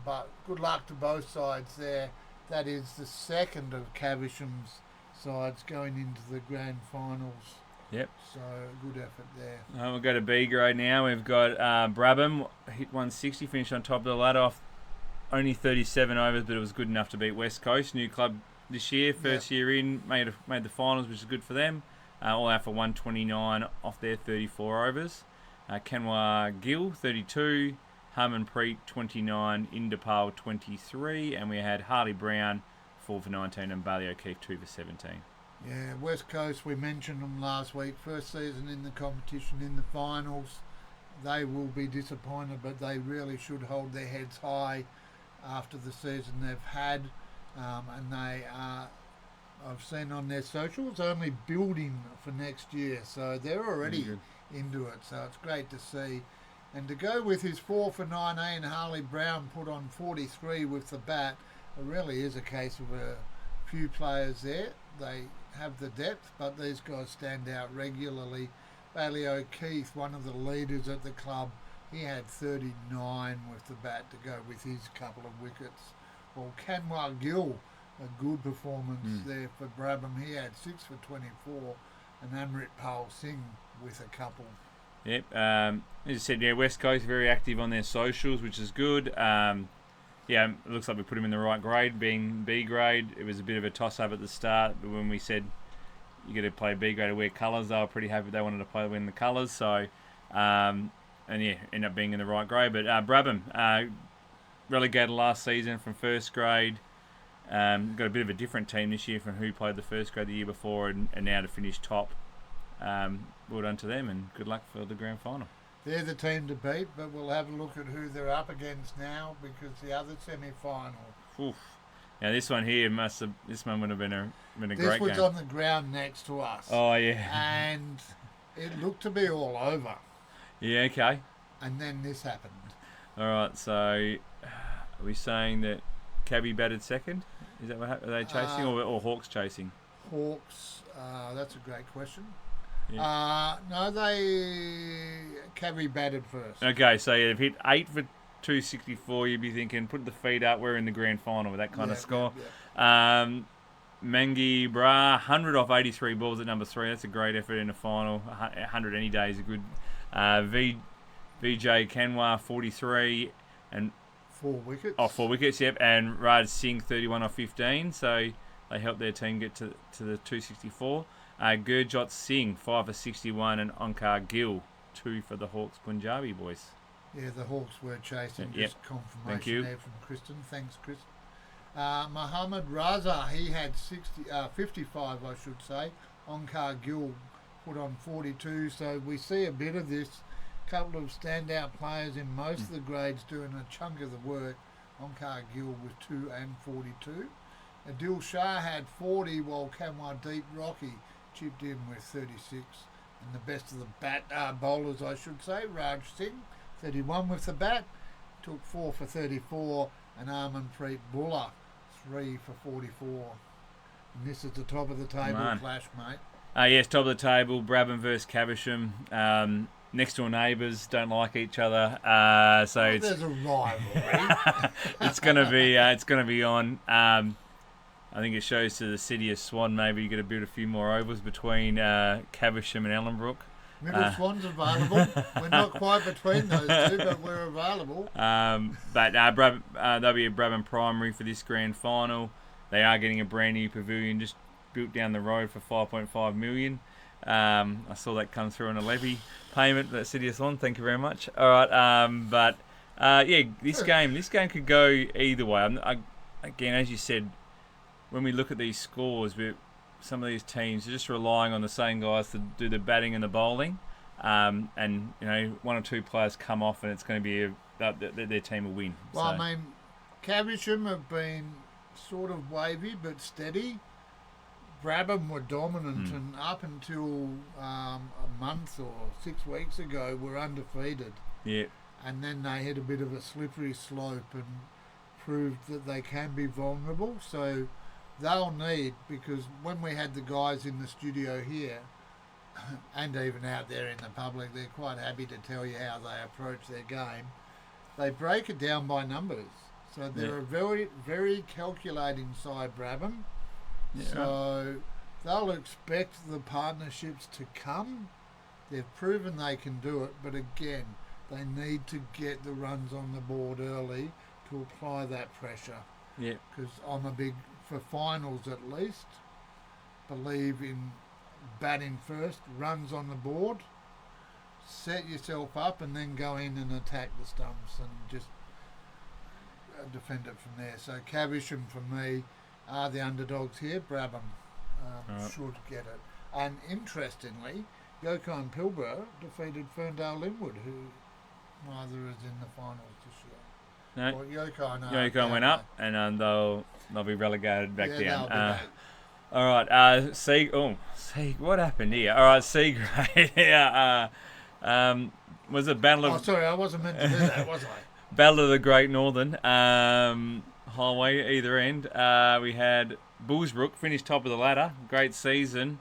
But good luck to both sides there. That is the second of Caversham's sides going into the grand finals. Yep. So good effort there. We'll go to B grade now. We've got Brabham, hit 160, finished on top of the ladder off only 37 overs, but it was good enough to beat West Coast. New club this year, first year in, made the finals, which is good for them. All out for 129 off their 34 overs. Kenwa Gill, 32. Harmanpreet, 29. Indapal, 23. And we had Harley Brown, 4 for 19. And Bailey O'Keefe, 2 for 17. Yeah, West Coast, we mentioned them last week. First season in the competition, in the finals. They will be disappointed, but they really should hold their heads high after the season they've had. And they are, I've seen on their socials, only building for next year. So they're already into it. So it's great to see. And to go with his 4 for 19, Harley Brown put on 43 with the bat. It really is a case of a few players there. They have the depth, but these guys stand out regularly. Bailey O'Keefe, one of the leaders at the club, he had 39 with the bat to go with his couple of wickets. Well, Kanwar Gill, a good performance there for Brabham. He had 6 for 24, and Amritpal Singh with a couple. Yep. As I said, yeah, West Coast very active on their socials, which is good. Yeah, it looks like we put him in the right grade, being B grade. It was a bit of a toss-up at the start, but when we said you got to play B grade to wear colours, they were pretty happy they wanted to play win the colours. So, and yeah, end up being in the right grade. But Brabham, relegated last season from first grade. Got a bit of a different team this year from who played the first grade the year before, and now to finish top. Well done to them, and good luck for the grand final. They're the team to beat, but we'll have a look at who they're up against now, because the other semi-final. Oof. Now this one here this one would have been a great game. This was on the ground next to us. Oh yeah. And it looked to be all over. Yeah. Okay. And then this happened. All right. So, are we saying that Cabby batted second? Is that what are they chasing, or Hawks chasing? Hawks. That's a great question. Yeah. No, Cabby batted first. Okay, so you've hit 8 for 264. You'd be thinking, put the feet up. We're in the grand final with that kind of score. Mangi Bra, 100 off 83 balls at number 3. That's a great effort in the final. 100 any day is a good. Vijay Kanwar, 43 and 4 wickets. Oh, 4 wickets. Yep, and Raj Singh, 31 off 15. So they helped their team get to the 264. Gurjot Singh, 5 for 61, and Onkar Gill, 2 for the Hawks Punjabi boys. Yeah, the Hawks were chasing. Yep. Just confirmation Thank you. there from Kristen. Thanks, Chris. Mohammed Raza, he had 55, I should say. Onkar Gill put on 42. So we see a bit of this. Couple of standout players in most of the grades doing a chunk of the work. Onkar Gill with 2 and 42. Adil Shah had 40, while Kamwar Deep Rocky chipped in with 36. And the best of the bowlers, I should say, Raj Singh, 31 with the bat, took 4 for 34, and Armanpreet Bhullar, 3 for 44. And this is the top of the table clash, mate. Yes, top of the table, Brabham versus Caversham. Next door neighbours, don't like each other, so there's a rivalry. it's gonna be on. I think it shows to the city of Swan. Maybe you got to build a few more ovals between Caversham and Ellenbrook. Middle Swan's available. We're not quite between those two, but we're available. But there'll be a Brabham primary for this grand final. They are getting a brand new pavilion just built down the road for $5.5 million. I saw that come through on a levy payment that City us on. Thank you very much. All right, this game could go either way. Again, as you said, when we look at these scores, some of these teams are just relying on the same guys to do the batting and the bowling, and one or two players come off, and it's going to be their team will win. Well, I mean, Caversham have been sort of wavy but steady. Brabham were dominant, and up until a month or 6 weeks ago, were undefeated. Yeah. And then they hit a bit of a slippery slope and proved that they can be vulnerable. So they'll need, because when we had the guys in the studio here, and even out there in the public, they're quite happy to tell you how they approach their game. They break it down by numbers. So they're a very, very calculating side, Brabham. Yeah. So they'll expect the partnerships to come. They've proven they can do it, but again, they need to get the runs on the board early to apply that pressure. Yeah. Because I'm a big, for finals at least, believe in batting first, runs on the board, set yourself up, and then go in and attack the stumps and just defend it from there. So Caversham for me are the underdogs here. Brabham should get it. And interestingly, Yoko and Pilbara defeated Ferndale Linwood, who neither is in the finals this year. No, well, Yoko went up, and they'll be relegated back down. Back. All right, what happened here? All right, C grade. Yeah, was it Battle of? Oh, sorry, I wasn't meant to do that, was I? Battle of the Great Northern Highway, either end. We had Bullsbrook finish top of the ladder. Great season.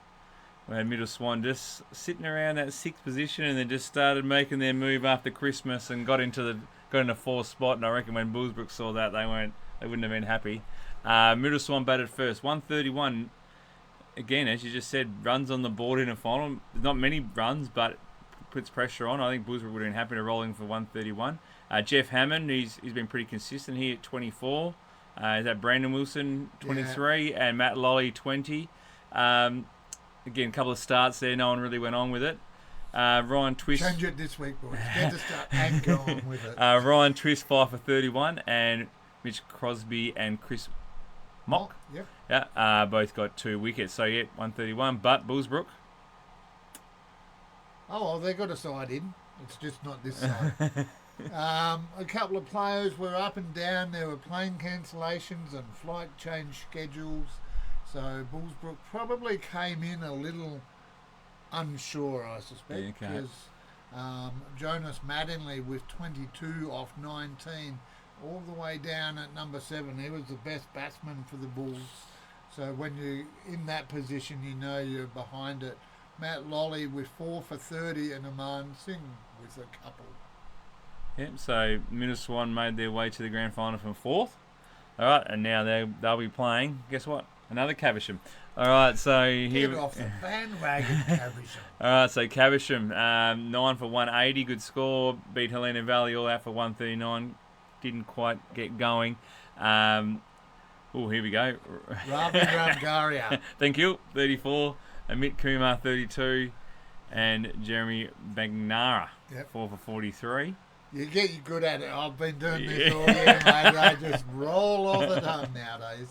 We had Middle Swan just sitting around that 6th position, and then just started making their move after Christmas and got into 4th spot. And I reckon when Bullsbrook saw that, they wouldn't have been happy. Middle Swan batted first, 131. Again, as you just said, runs on the board in a final. Not many runs, but puts pressure on. I think Bullsbrook would have been happy to roll in for 131. Jeff Hammond, he's been pretty consistent here at 24. Is that Brandon Wilson, 23, and Matt Lolly, 20. Again, a couple of starts there. No one really went on with it. Ryan Twist. Change it this week, boys. Get to start and go on with it. Ryan Twist, 5 for 31, and Mitch Crosby and Chris Mock. Yep. Yeah, both got 2 wickets. So, 131. But Bullsbrook. Oh, well, they got a side in. It's just not this side. A couple of players were up and down. There were plane cancellations and flight change schedules. So Bullsbrook probably came in a little unsure, I suspect, because Jonas Mattingly with 22 off 19, all the way down at number 7. He was the best batsman for the Bulls. So when you're in that position, you know you're behind it. Matt Lolly with 4 for 30 and Aman Singh with a couple. Yep, so Middle Swan made their way to the grand final from 4th. All right, and now they'll be playing, guess what? Another Caversham. All right, so Get off the bandwagon, Caversham. All right, so Caversham, 9 for 180, good score. Beat Helena Valley all out for 139. Didn't quite get going. Here we go. Ravi Ramgaria. Thank you, 34. Amit Kumar, 32. And Jeremy Bagnara, 4 for 43. You get good at it. I've been doing this all year, mate. They just roll off the tongue nowadays.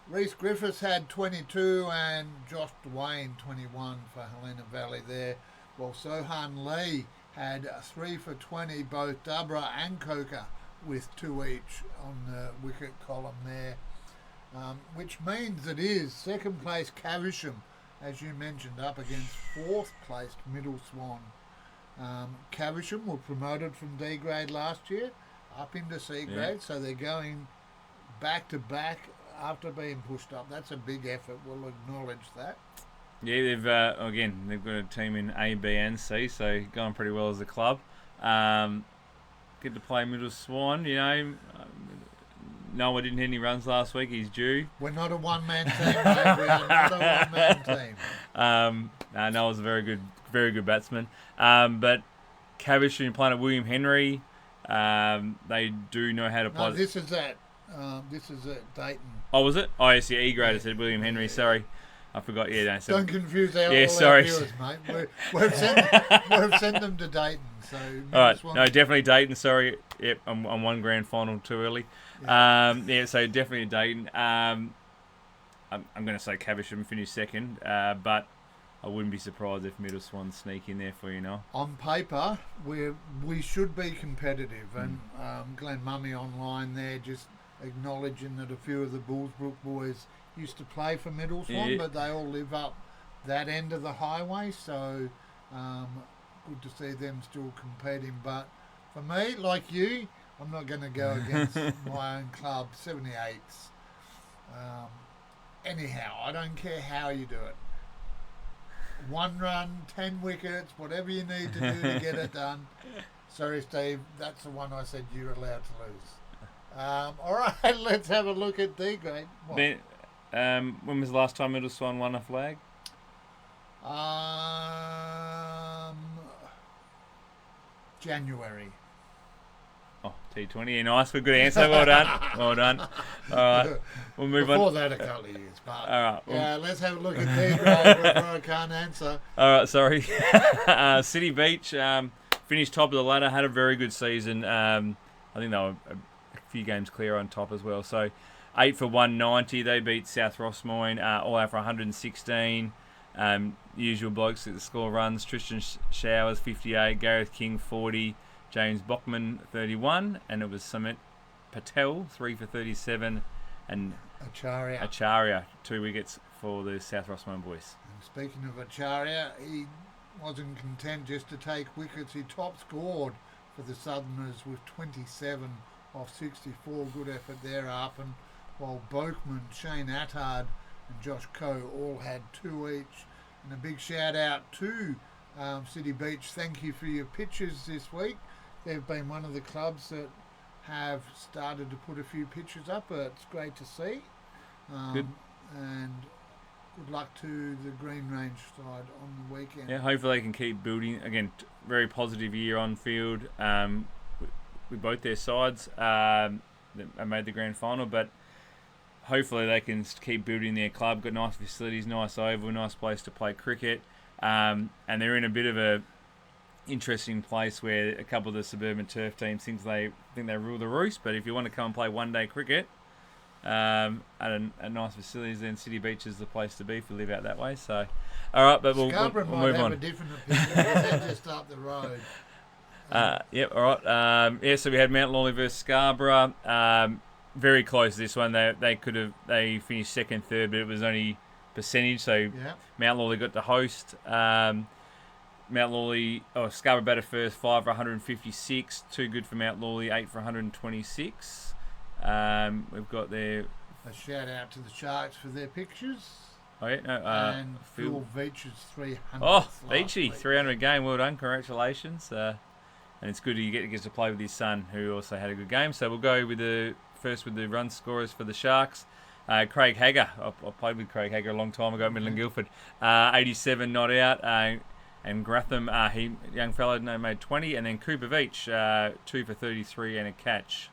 Reece Griffiths had 22 and Josh Dwayne 21 for Helena Valley there. Well, Sohan Lee had 3 for 20, both Dubra and Coker with 2 each on the wicket column there. Which means it is second place Caversham, as you mentioned, up against 4th placed Middle Swan. Caversham were promoted from D grade last year up into C grade, so they're going back to back after being pushed up. That's a big effort. We'll acknowledge that. Yeah, they've got a team in A, B, and C, so going pretty well as a club. Get to play Middle Swan. Noah didn't hit any runs last week. He's due. We're not a one-man team, mate. We are not a one-man team. Noah's a very good batsman. But Cavish and playing at William Henry, they do know how to play. No, this is at This is at Dayton. Oh, was it? Oh, yes, yeah, E-grade. I said William Henry. Sorry, I forgot. Yeah, no, so Don't confuse all Yeah, our sorry. viewers, mate. We've sent them to Dayton. So all right, Swan- no, definitely Dayton. Sorry, yep, I'm one grand final too early. Yeah, so definitely Dayton. I'm going to say Cavish and finish second, but I wouldn't be surprised if Middle Swan sneak in there for you know. on paper, we should be competitive, and Glenn Mummy online there just acknowledging that a few of the Bullsbrook boys used to play for Middle Swan, Yeah. but they all live up that end of the highway, so good to see them still competing. But for me, like you, I'm not going to go against my own club, 78s. Anyhow, I don't care how you do it. 1 run, 10 wickets, whatever you need to do to get it done. Sorry, Steve, that's the one I said you're allowed to lose. All right, let's have a look at D grade. What? When was the last time Middle Swan won a flag? January. Oh, T20. Yeah, nice. Good answer. Well done. Well done. All right, we'll move Before on. that, a couple of years. But All right. yeah, let's have a look at D grade before I can't answer. All right, sorry. City Beach finished top of the ladder, had a very good season. I think they were a few games clear on top as well. So 8 for 190. They beat South Rossmoyne all out for 116. Usual blokes that score runs. Tristan Showers 58, Gareth King 40, James Bockman 31, and it was Sumit Patel 3 for 37, and Acharya 2 wickets for the South Rossmoyne boys. And speaking of Acharya, he wasn't content just to take wickets. He top scored for the Southerners with 27 off 64. Good effort there up. And while Boakman, Shane Attard and Josh Coe all had 2 each. And a big shout out to City Beach. Thank you for your pictures this week. They've been one of the clubs that have started to put a few pictures up. It's great to see. Good. And good luck to the Green Range side on the weekend. Yeah, hopefully they can keep building. Again, very positive year on field with both their sides. They made the grand final, but hopefully they can keep building their club. Got nice facilities, nice oval, nice place to play cricket. And they're in a bit of a interesting place where a couple of the suburban turf teams think they rule the roost. But if you want to come and play one-day cricket at a nice facilities, then City Beach is the place to be if you live out that way. So, all right, but we'll Scarborough move might have on. a different opinion. They're just up the road. Yep, all right. So we had Mount Lawley versus Scarborough. Very close this one. They finished second, third, but it was only percentage. So Yeah. Mount Lawley got to host. Scarborough batted first, 5 for 156. Too good for Mount Lawley, 8 for 126. We've got there. A shout out to the Sharks for their pictures. Oh yeah, no. And Phil Veach's 300. Oh, Beachy, 300 game. Well done, congratulations. And it's good he gets to play with his son, who also had a good game. So we'll go with the run scorers for the Sharks. Craig Hagger. I played with Craig Hagger a long time ago at Midland Guildford. 87 not out. And Gratham, young fellow, made 20. And then Cooper Veach, 2 for 33 and a catch.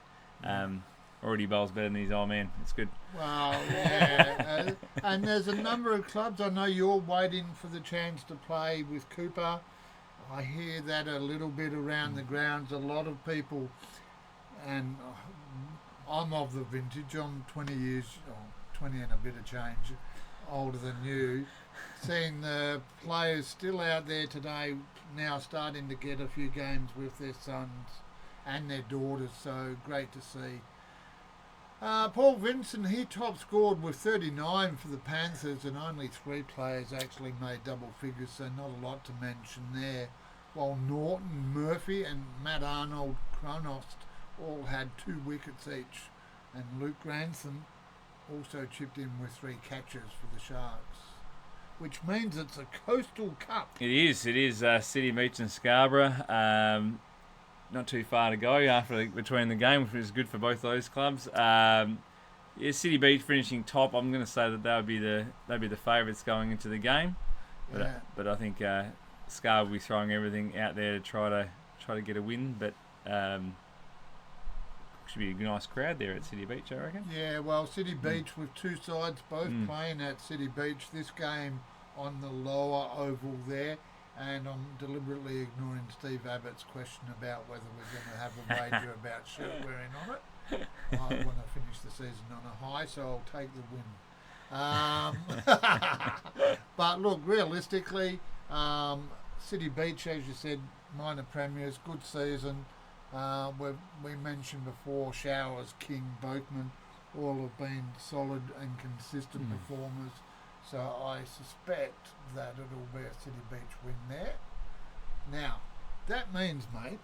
Already bowls better than his old man. It's good. Well, yeah. And there's a number of clubs. I know you're waiting for the chance to play with Cooper. I hear that a little bit around the grounds. A lot of people, and I'm of the vintage. I'm 20 years, 20 and a bit of change, older than you. Seeing the players still out there today, now starting to get a few games with their sons and their daughters. So great to see. Paul Vincent, he top scored with 39 for the Panthers, and only 3 players actually made double figures, so not a lot to mention there. While Norton, Murphy and Matt Arnold Cronost all had 2 wickets each, and Luke Grantham also chipped in with 3 catches for the Sharks, which means it's a coastal cup. It is. City Beach and Scarborough. Not too far to go between the game, which is good for both those clubs. City Beach finishing top. I'm going to say that they'll be the favourites going into the game, but I think Scarborough will be throwing everything out there to try to get a win. But should be a nice crowd there at City Beach, I reckon. Yeah, well, City Beach with two sides both playing at City Beach. This game on the lower oval there, and I'm deliberately ignoring Steve Abbott's question about whether we're going to have a wager about shirt wearing on it. I want to finish the season on a high, so I'll take the win. But look, realistically, City Beach, as you said, minor premiers, good season. We mentioned before, Showers, King, Boatman, all have been solid and consistent performers. So I suspect that it'll be a City Beach win there. Now, that means, mate,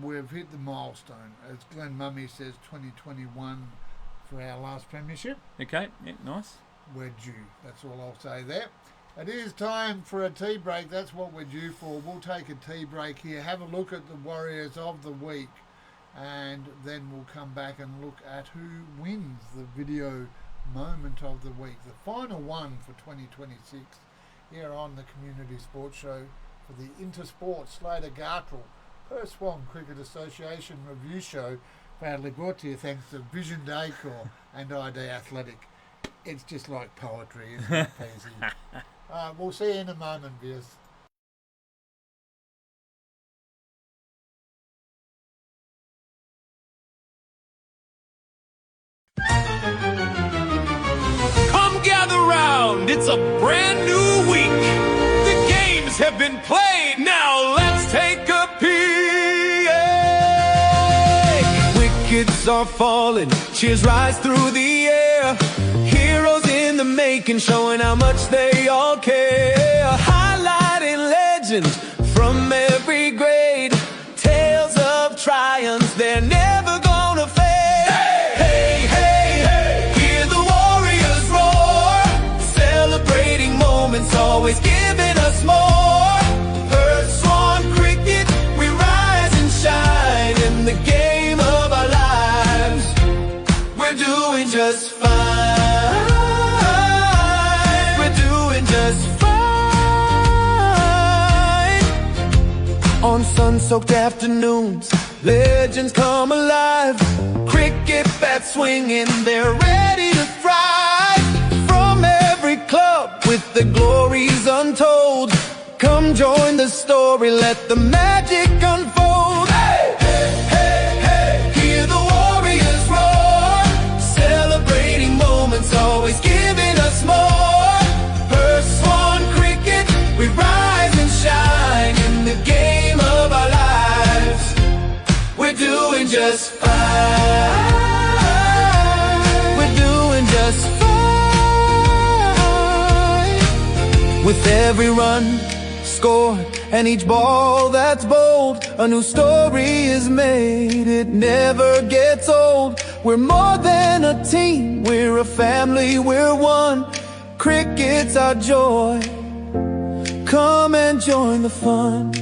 we've hit the milestone. As Glenn Mummy says, 2021 for our last premiership. Okay, yeah, nice. We're due. That's all I'll say there. It is time for a tea break. That's what we're due for. We'll take a tea break here, have a look at the Warriors of the week, and then we'll come back and look at who wins the video moment of the week. The final one for 2026 here on the Community Sports Show for the Intersport Slater Gartrell Perth Swan Cricket Association review show, proudly brought to you thanks to Vision Decor and ID Athletic. It's just like poetry, isn't it, Pease? We'll see you in a moment, viewers. Come gather round, it's a brand new week. The games have been played, now let's take a peek. Wickets are falling, cheers rise through the air. Heroes in the making, showing how much they all care. Highlighting legends from every grade. Tales of triumphs, they're never gonna fade. Hey, hey, hey, hear the warriors roar. Celebrating moments, always giving us more. Perth Swan Cricket, we rise and shine in the game of our lives. We're doing just fine. On sun-soaked afternoons, legends come alive. Cricket bats swinging, they're ready to thrive. From every club with the glories untold, come join the story, let the magic unfold. Hey, hey, hey, hey, hear the warriors roar. Celebrating moments, always giving us more. Perth Swan Cricket, we rise and shine in the game of our lives. We're doing just fine. We're doing just fine. With every run scored and each ball that's bowled, a new story is made, it never gets old. We're more than a team, we're a family, we're one. Cricket's our joy, come and join the fun.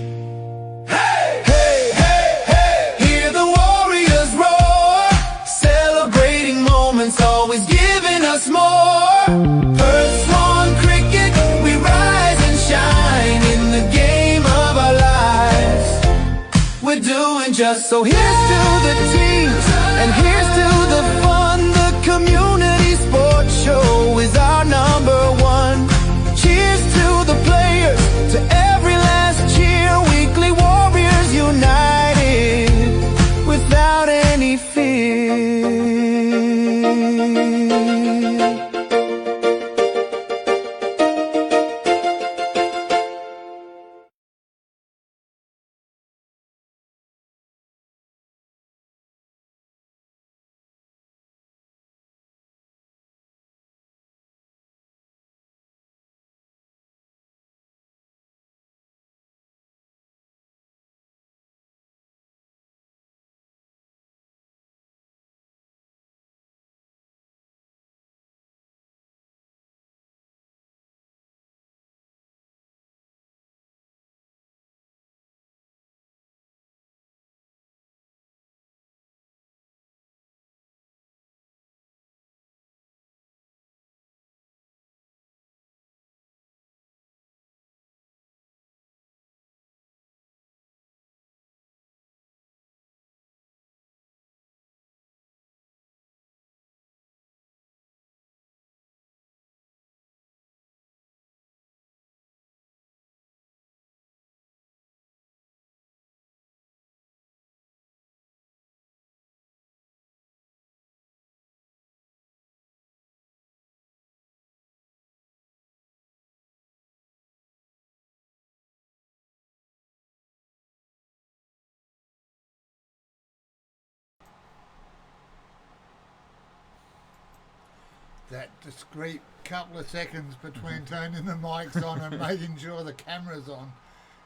Hey, hey, hey, hey, hear the warriors roar. Celebrating moments, always giving us more. Perth Swan Cricket, we rise and shine in the game of our lives. We're doing just so. Here's to the teams, and here's to the fun. The Community Sports Show is our number one. Cheers to the players, to every last cheer. Weekly Warriors united without any fear. that discreet couple of seconds between turning the mics on and making sure the camera's on.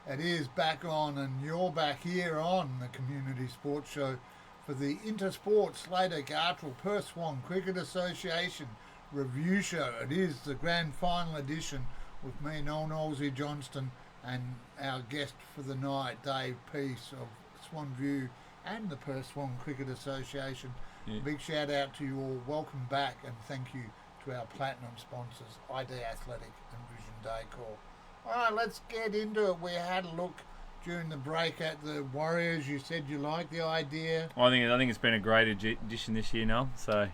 It is back on, and you're back here on the Community Sports Show for the Intersport Slater Gartrell Perth Swan Cricket Association review show. It is the grand final edition with me, Noel Knowlesy Johnston, and our guest for the night, Dave Pease of Swan View and the Perth Swan Cricket Association. Yeah. Big shout out to you all. Welcome back, and thank you to our platinum sponsors, ID Athletic and Vision Decor. All right, let's get into it. We had a look during the break at the Warriors. You said you liked the idea. I think it's been a great addition this year, Noel. So,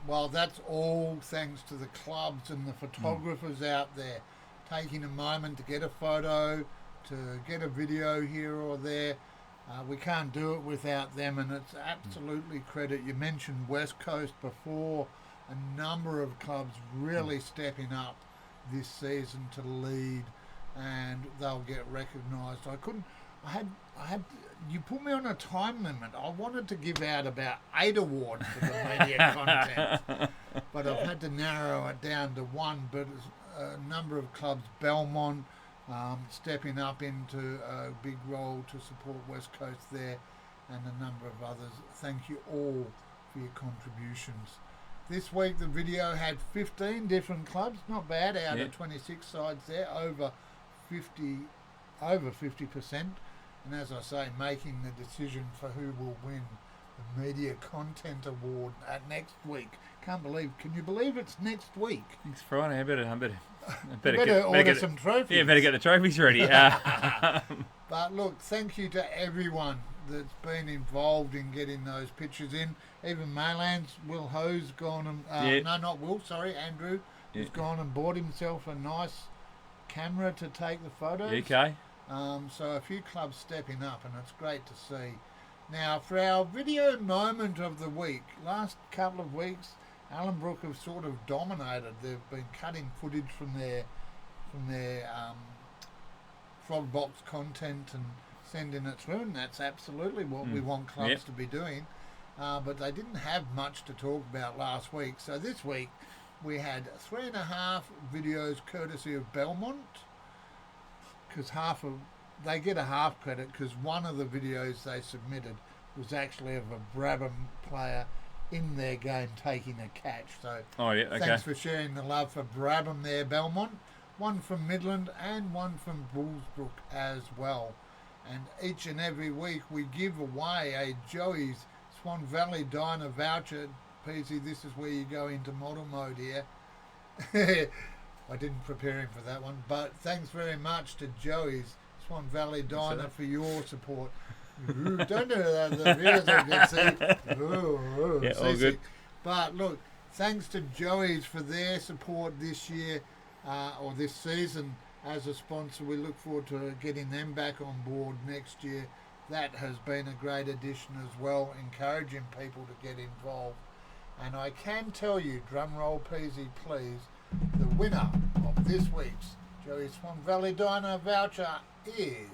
well, that's all thanks to the clubs and the photographers out there taking a moment to get a photo, to get a video here or there. We can't do it without them, and it's absolutely credit. You mentioned West Coast before. A number of clubs really stepping up this season to lead, and they'll get recognised. I had you put me on a time limit. I wanted to give out about 8 awards for the media content, but I've had to narrow it down to one. But a number of clubs, Belmont, stepping up into a big role to support West Coast there, and a number of others. Thank you all for your contributions. This week the video had 15 different clubs, not bad, out of 26 sides there, over 50%. And as I say, making the decision for who will win the Media Content Award at next week. Can you believe it's next week? it's Friday. I better order some trophies. Yeah, better get the trophies ready. But look, thank you to everyone that's been involved in getting those pictures in. Even Maylands, Will Ho's gone and Andrew has gone and bought himself a nice camera to take the photos. Okay. So a few clubs stepping up, and it's great to see. Now, for our video moment of the week, last couple of weeks, Allenbrook have sort of dominated. They've been cutting footage from their frog box content and sending it through, and that's absolutely what we want clubs to be doing. But they didn't have much to talk about last week. So this week we had 3.5 videos courtesy of Belmont, because they get a half credit because one of the videos they submitted was actually of a Brabham player in their game taking a catch. So thanks for sharing the love for Brabham there, Belmont. One from Midland and one from Bullsbrook as well. And each and every week we give away a Joey's Swan Valley Diner voucher. Peasy, this is where you go into model mode here. I didn't prepare him for that one, but thanks very much to Joey's Swan Valley Diner for your support. Ooh, don't do that, the viewers don't get see. All good. But look, thanks to Joey's for their support this year, or this season as a sponsor. We look forward to getting them back on board next year. That has been a great addition as well, encouraging people to get involved. And I can tell you, drumroll Peasy please, the winner of this week's Joey Swan Valley Diner voucher is...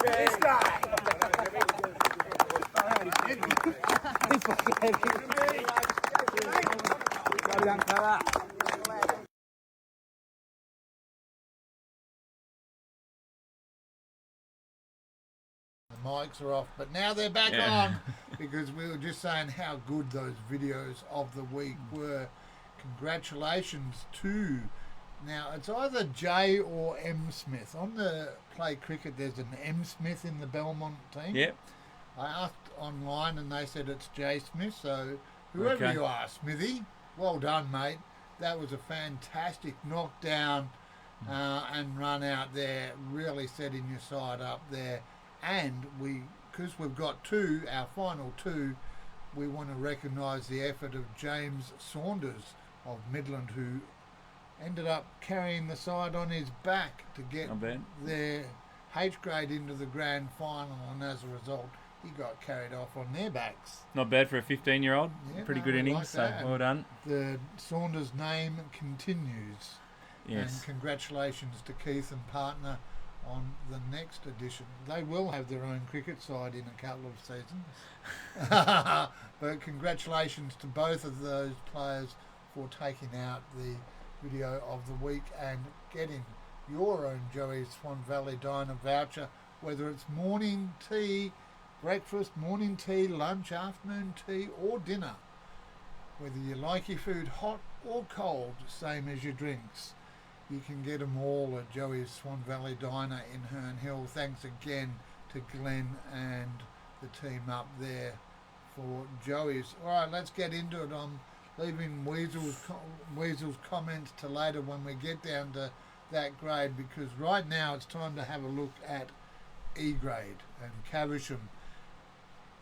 This guy. The mics are off, but now they're back on because we were just saying how good those videos of the week were. Congratulations to... Now, it's either J or M Smith. On the Play Cricket, there's an M Smith in the Belmont team. Yep. I asked online and they said it's J Smith, so whoever you are, Smithy, well done, mate. That was a fantastic knockdown and run out there, really setting your side up there. And because we've got our final two, we want to recognise the effort of James Saunders of Midland, who ended up carrying the side on his back to get their H grade into the grand final, and as a result, he got carried off on their backs. Not bad for a 15-year-old. Yeah, Pretty good innings, like so that. well done. The Saunders name continues. Yes. And congratulations to Keith and partner on the next edition. They will have their own cricket side in a couple of seasons. But congratulations to both of those players for taking out the video of the week and getting your own Joey's Swan Valley Diner voucher, whether it's morning tea, breakfast, morning tea, lunch, afternoon tea or dinner. Whether you like your food hot or cold, same as your drinks. You can get them all at Joey's Swan Valley Diner in Herne Hill. Thanks again to Glenn and the team up there for Joey's. All right, let's get into it. I'm leaving Weasel's comments to later when we get down to that grade, because right now it's time to have a look at E grade, and Caversham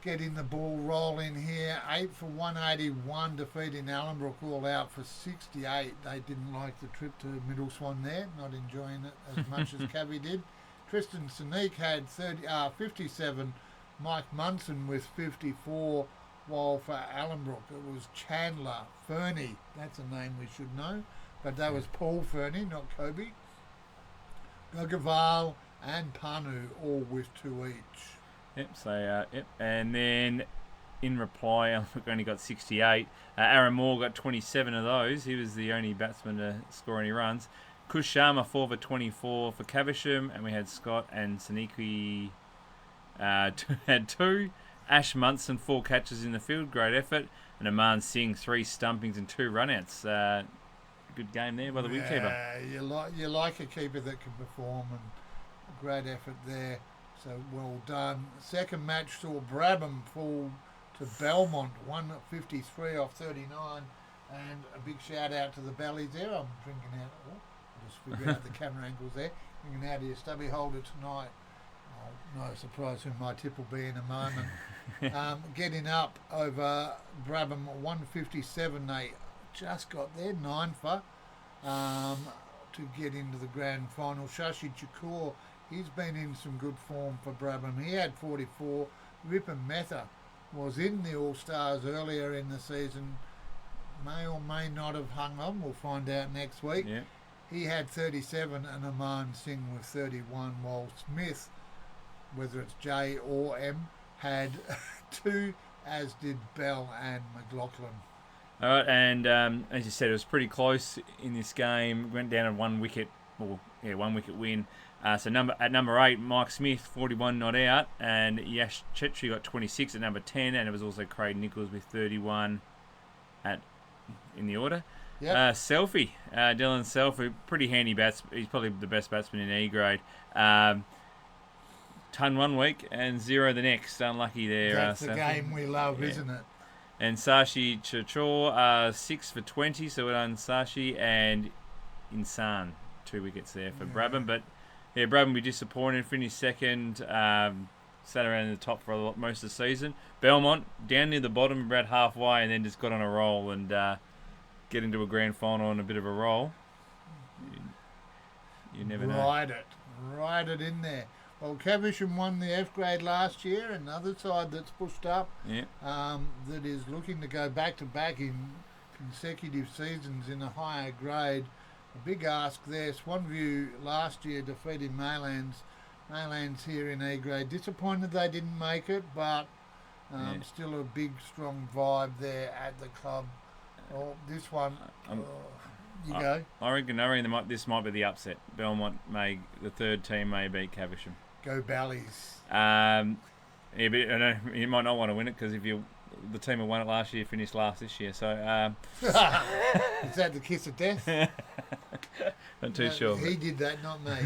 getting the ball rolling here. 8 for 181, defeating Allenbrook, all out for 68. They didn't like the trip to Middle Swan there, not enjoying it as much as Cavi did. Tristan Sneak had 57. Mike Munson with 54, while for Allenbrook it was Chandler Fernie. That's a name we should know, but that was Paul Fernie, not Kobe. Gogaval and Panu all with 2 each. Yep, so, and then in reply, Allenbrook only got 68. Aaron Moore got 27 of those. He was the only batsman to score any runs. Kush Sharma 4 for 24 for Caversham, and we had Scott and Saniki had 2. Ash Munson 4 catches in the field, great effort, and Aman Singh 3 stumpings and 2 runouts. Good game there by the wicketkeeper. You like a keeper that can perform, and a great effort there. So well done. Second match saw Brabham fall to Belmont, 153 off 39, and a big shout out to the bellies there. I'm drinking out. I'll just figure out the camera angles there. Drinking out of your stubby holder tonight. Oh, no surprise who my tip will be in a moment. Getting up over Brabham, 157. They just got there, 9 for to get into the grand final. Shashi Chakur, he's been in some good form for Brabham. He had 44. Ripon Metha was in the All-Stars earlier in the season. May or may not have hung on. We'll find out next week. Yeah. He had 37 and Aman Singh with 31, while Smith, whether it's J or M, had 2, as did Bell and McLaughlin. All right, and as you said, it was pretty close in this game. Went down to 1 wicket, 1 wicket win. So at number 8, Mike Smith, 41 not out, and Yash Chetri got 26 at number 10, and it was also Craig Nichols with 31 in the order. Yep. Dylan Selfie, pretty handy batsman. He's probably the best batsman in E grade. Ton 1 week and 0 the next. Unlucky there. That's the Selfie. game we love, isn't it? And Sashi Chachor, 6 for 20, so well done Sashi, and Insan, 2 wickets there for Brabham. But yeah, Brabham will be disappointed, finished second, sat around the top for most of the season. Belmont, down near the bottom, about halfway, and then just got on a roll and get into a grand final on a bit of a roll. You never know. Ride it in there. Well, Caversham won the F grade last year, another side that's pushed up, that is looking to go back-to-back in consecutive seasons in a higher grade. A big ask there. Swanview last year defeated Maylands. Maylands here in E grade. Disappointed they didn't make it, but still a big, strong vibe there at the club. Well, this one, you go. I reckon this might be the upset. Belmont the third team may beat Caversham. Go Ballies. But I know you might not want to win it because the team who won it last year finished last this year. So is that the kiss of death? Not too sure. He did that, not me.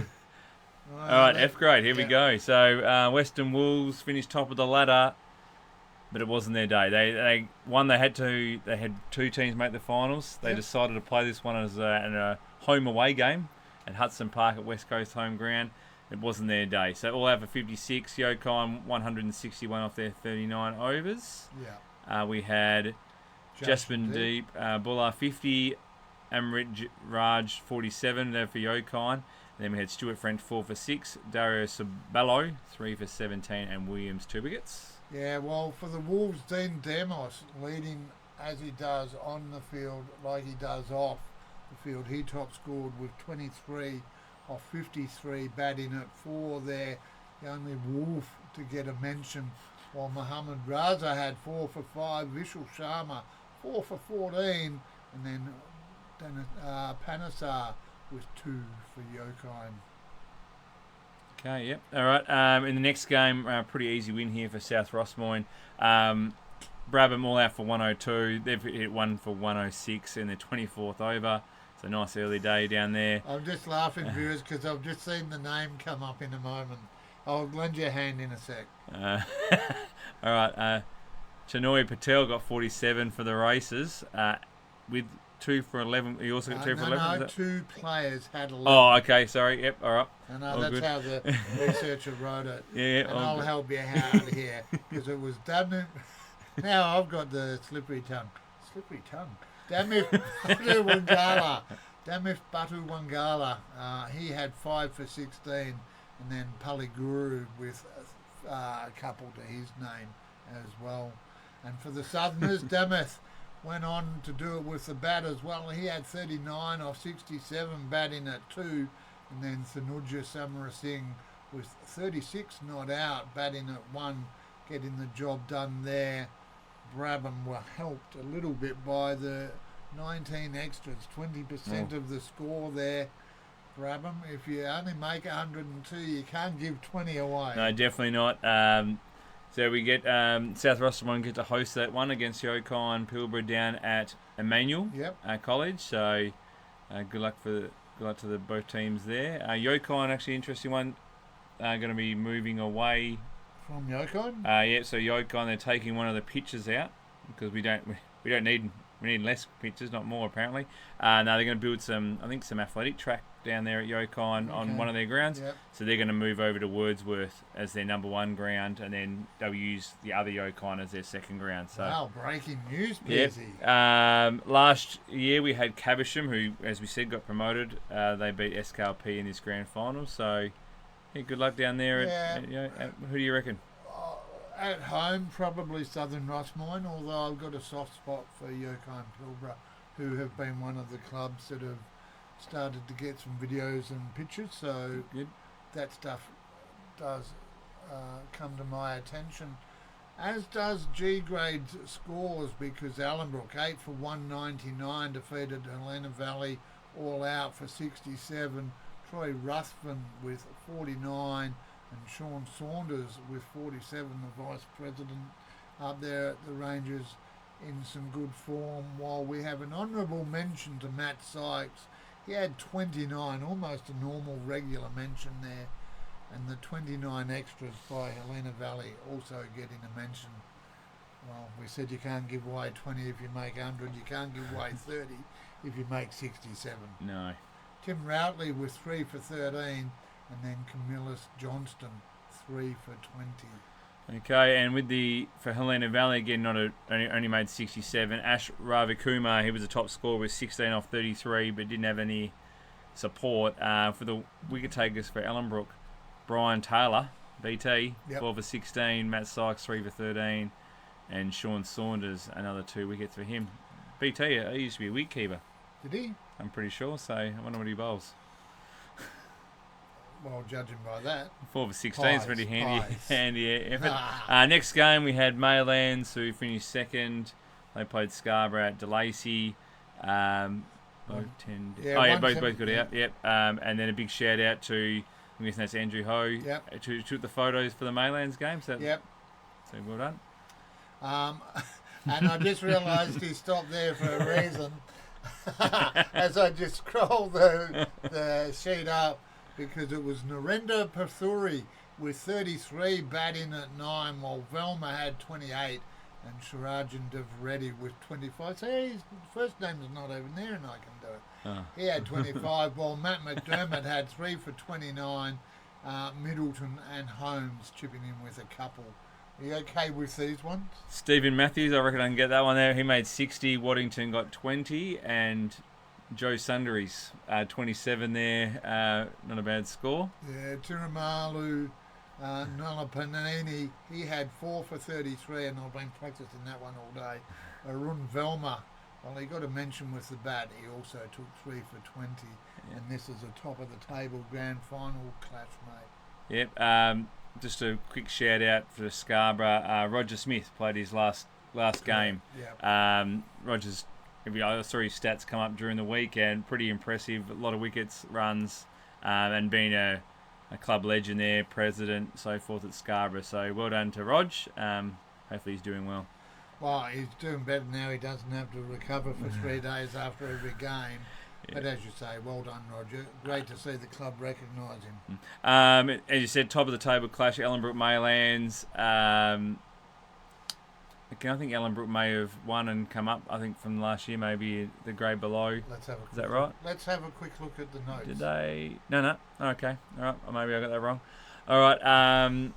All right, F grade. Here we go. So Western Wolves finished top of the ladder, but it wasn't their day. They won. They had 2 teams make the finals. They decided to play this one as a home away game. at Hudson Park at West Coast home ground. It wasn't their day. So all out for 56. Yokine 161 off their 39 overs. Yeah. We had Jasmine Deep, Bulla 50, Amrit Raj 47 there for Yokine. And then we had Stuart French 4 for 6, Dario Sabello 3 for 17, and Williams 2 wickets. Yeah, well, for the Wolves, Dean Demos leading as he does on the field like he does off the field. He top scored with 23 off 53, batting at 4 there. The only Wolf to get a mention, while Mohammed Raza had 4 for 5, Vishal Sharma 4 for 14, and then Panasar with 2 for Yokine. Okay, yep. All right. In the next game, pretty easy win here for South Rossmoyne. Brabham all out for 102. They've hit 1 for 106 in their 24th over. It's a nice early day down there. I'm just laughing, viewers, because I've just seen the name come up in a moment. I'll lend you a hand in a sec. All right. Chanoy Patel got 47 for the races with 2 for 11. He also got 2 for 11? No, 2 players had 11. Oh, okay. Sorry. Yep. All right. I know, all that's good. how the researcher wrote it. Yeah. And I'll help you out here, because it was Damif. Now I've got the slippery tongue. Slippery tongue. Damif Batu Wangala. Damif Batu Wangala. He had 5 for 16, and then Pali Guru with a couple to his name as well. And for the Southerners, Damith went on to do it with the bat as well. He had 39 off 67, batting at 2, and then Thanuja Samarasinghe with 36 not out, batting at 1, getting the job done there. Brabham were helped a little bit by the 19 extras, 20% of the score there. Brabham, if you only make 102, you can't give 20 away. No, definitely not. So we get South Rossmoyne get to host that one against Yokine Pilbara down at Emmanuel College. So good luck to the both teams there. Yokine, actually interesting one. Going to be moving away from Yokine. Yeah. So Yokine, they're taking one of the pitches out because we need less pitches, not more apparently. Now they're going to build some athletic track down there at Yokine on one of their grounds. Yep. So they're going to move over to Wordsworth as their number 1 ground, and then they'll use the other Yokine as their second ground. So wow, breaking news, Yep. Pease. Last year we had Caversham, who, as we said, got promoted. They beat SKLP in this grand final. So yeah, good luck down there. Who do you reckon? At home, probably Southern Rossmoyne, although I've got a soft spot for Yokine Pilbara, who have been one of the clubs that have started to get some videos and pictures, so Good. that stuff does come to my attention, as does G-grade scores, because Allenbrook 8 for 199 defeated Helena Valley all out for 67, Troy Ruthven with 49, and Sean Saunders with 47, the vice president up there at the Rangers in some good form, while we have an honourable mention to Matt Sykes. He had 29, almost a normal regular mention there, and the 29 extras by Helena Valley also getting a mention. Well, we said you can't give away 20 if you make 100, you can't give away 30 if you make 67. No. Tim Routley with 3 for 13, and then Camillus Johnston 3 for 20. Okay, and for Helena Valley again, only made 67. Ash Ravikumar, he was the top scorer with 16 off 33, but didn't have any support. For the wicket takers for Ellenbrook, Brian Taylor, BT, 12 for 16. Matt Sykes 3 for 13, and Sean Saunders another 2 wickets for him. BT, he used to be a wicket keeper. Did he? I'm pretty sure. So I wonder what he bowls. Well, judging by that. 4 for 16 is pretty handy effort. Ah. Next game we had Maylands, who finished second. They played Scarborough at DeLacy. Both got out. Yep. And then a big shout out to, I'm guessing that's Andrew Ho, to took the photos for the Maylands game. So so well done. And I just realised he stopped there for a reason. As I just scrolled the sheet up, because it was Narendra Pathuri with 33 batting at 9, while Velma had 28, and Sharajan Dev Reddy with 25. So his first name's not even there, and I can do it. He had 25, while Matt McDermott had 3 for 29. Middleton and Holmes chipping in with a couple. Are you okay with these ones? Stephen Matthews, I reckon I can get that one there. He made 60. Waddington got 20. And Joe Sundary's 27 there. Not a bad score. Yeah, Tiramalu, Nolapanini, he had 4 for 33, and I've been practicing that one all day. Arun Velma, well, he got a mention with the bat. He also took 3 for 20, and this is a top of the table grand final clash, mate. Yep. Just a quick shout out for Scarborough. Roger Smith played his last game. Yeah. Roger's, I saw his stats come up during the week, and pretty impressive. A lot of wickets, runs, and being a club legend there, president, so forth at Scarborough. So well done to Rog. Hopefully he's doing well. Well, he's doing better now. He doesn't have to recover for 3 days after every game. Yeah. But as you say, well done, Roger. Great to see the club recognise him. As you said, top of the table clash, Ellenbrook Maylands. I think Ellenbrook may have won and come up, I think, from last year, maybe the grade below. Is that right? Let's have a quick look at the notes. Did they? No. Okay. All right. Or maybe I got that wrong. All right.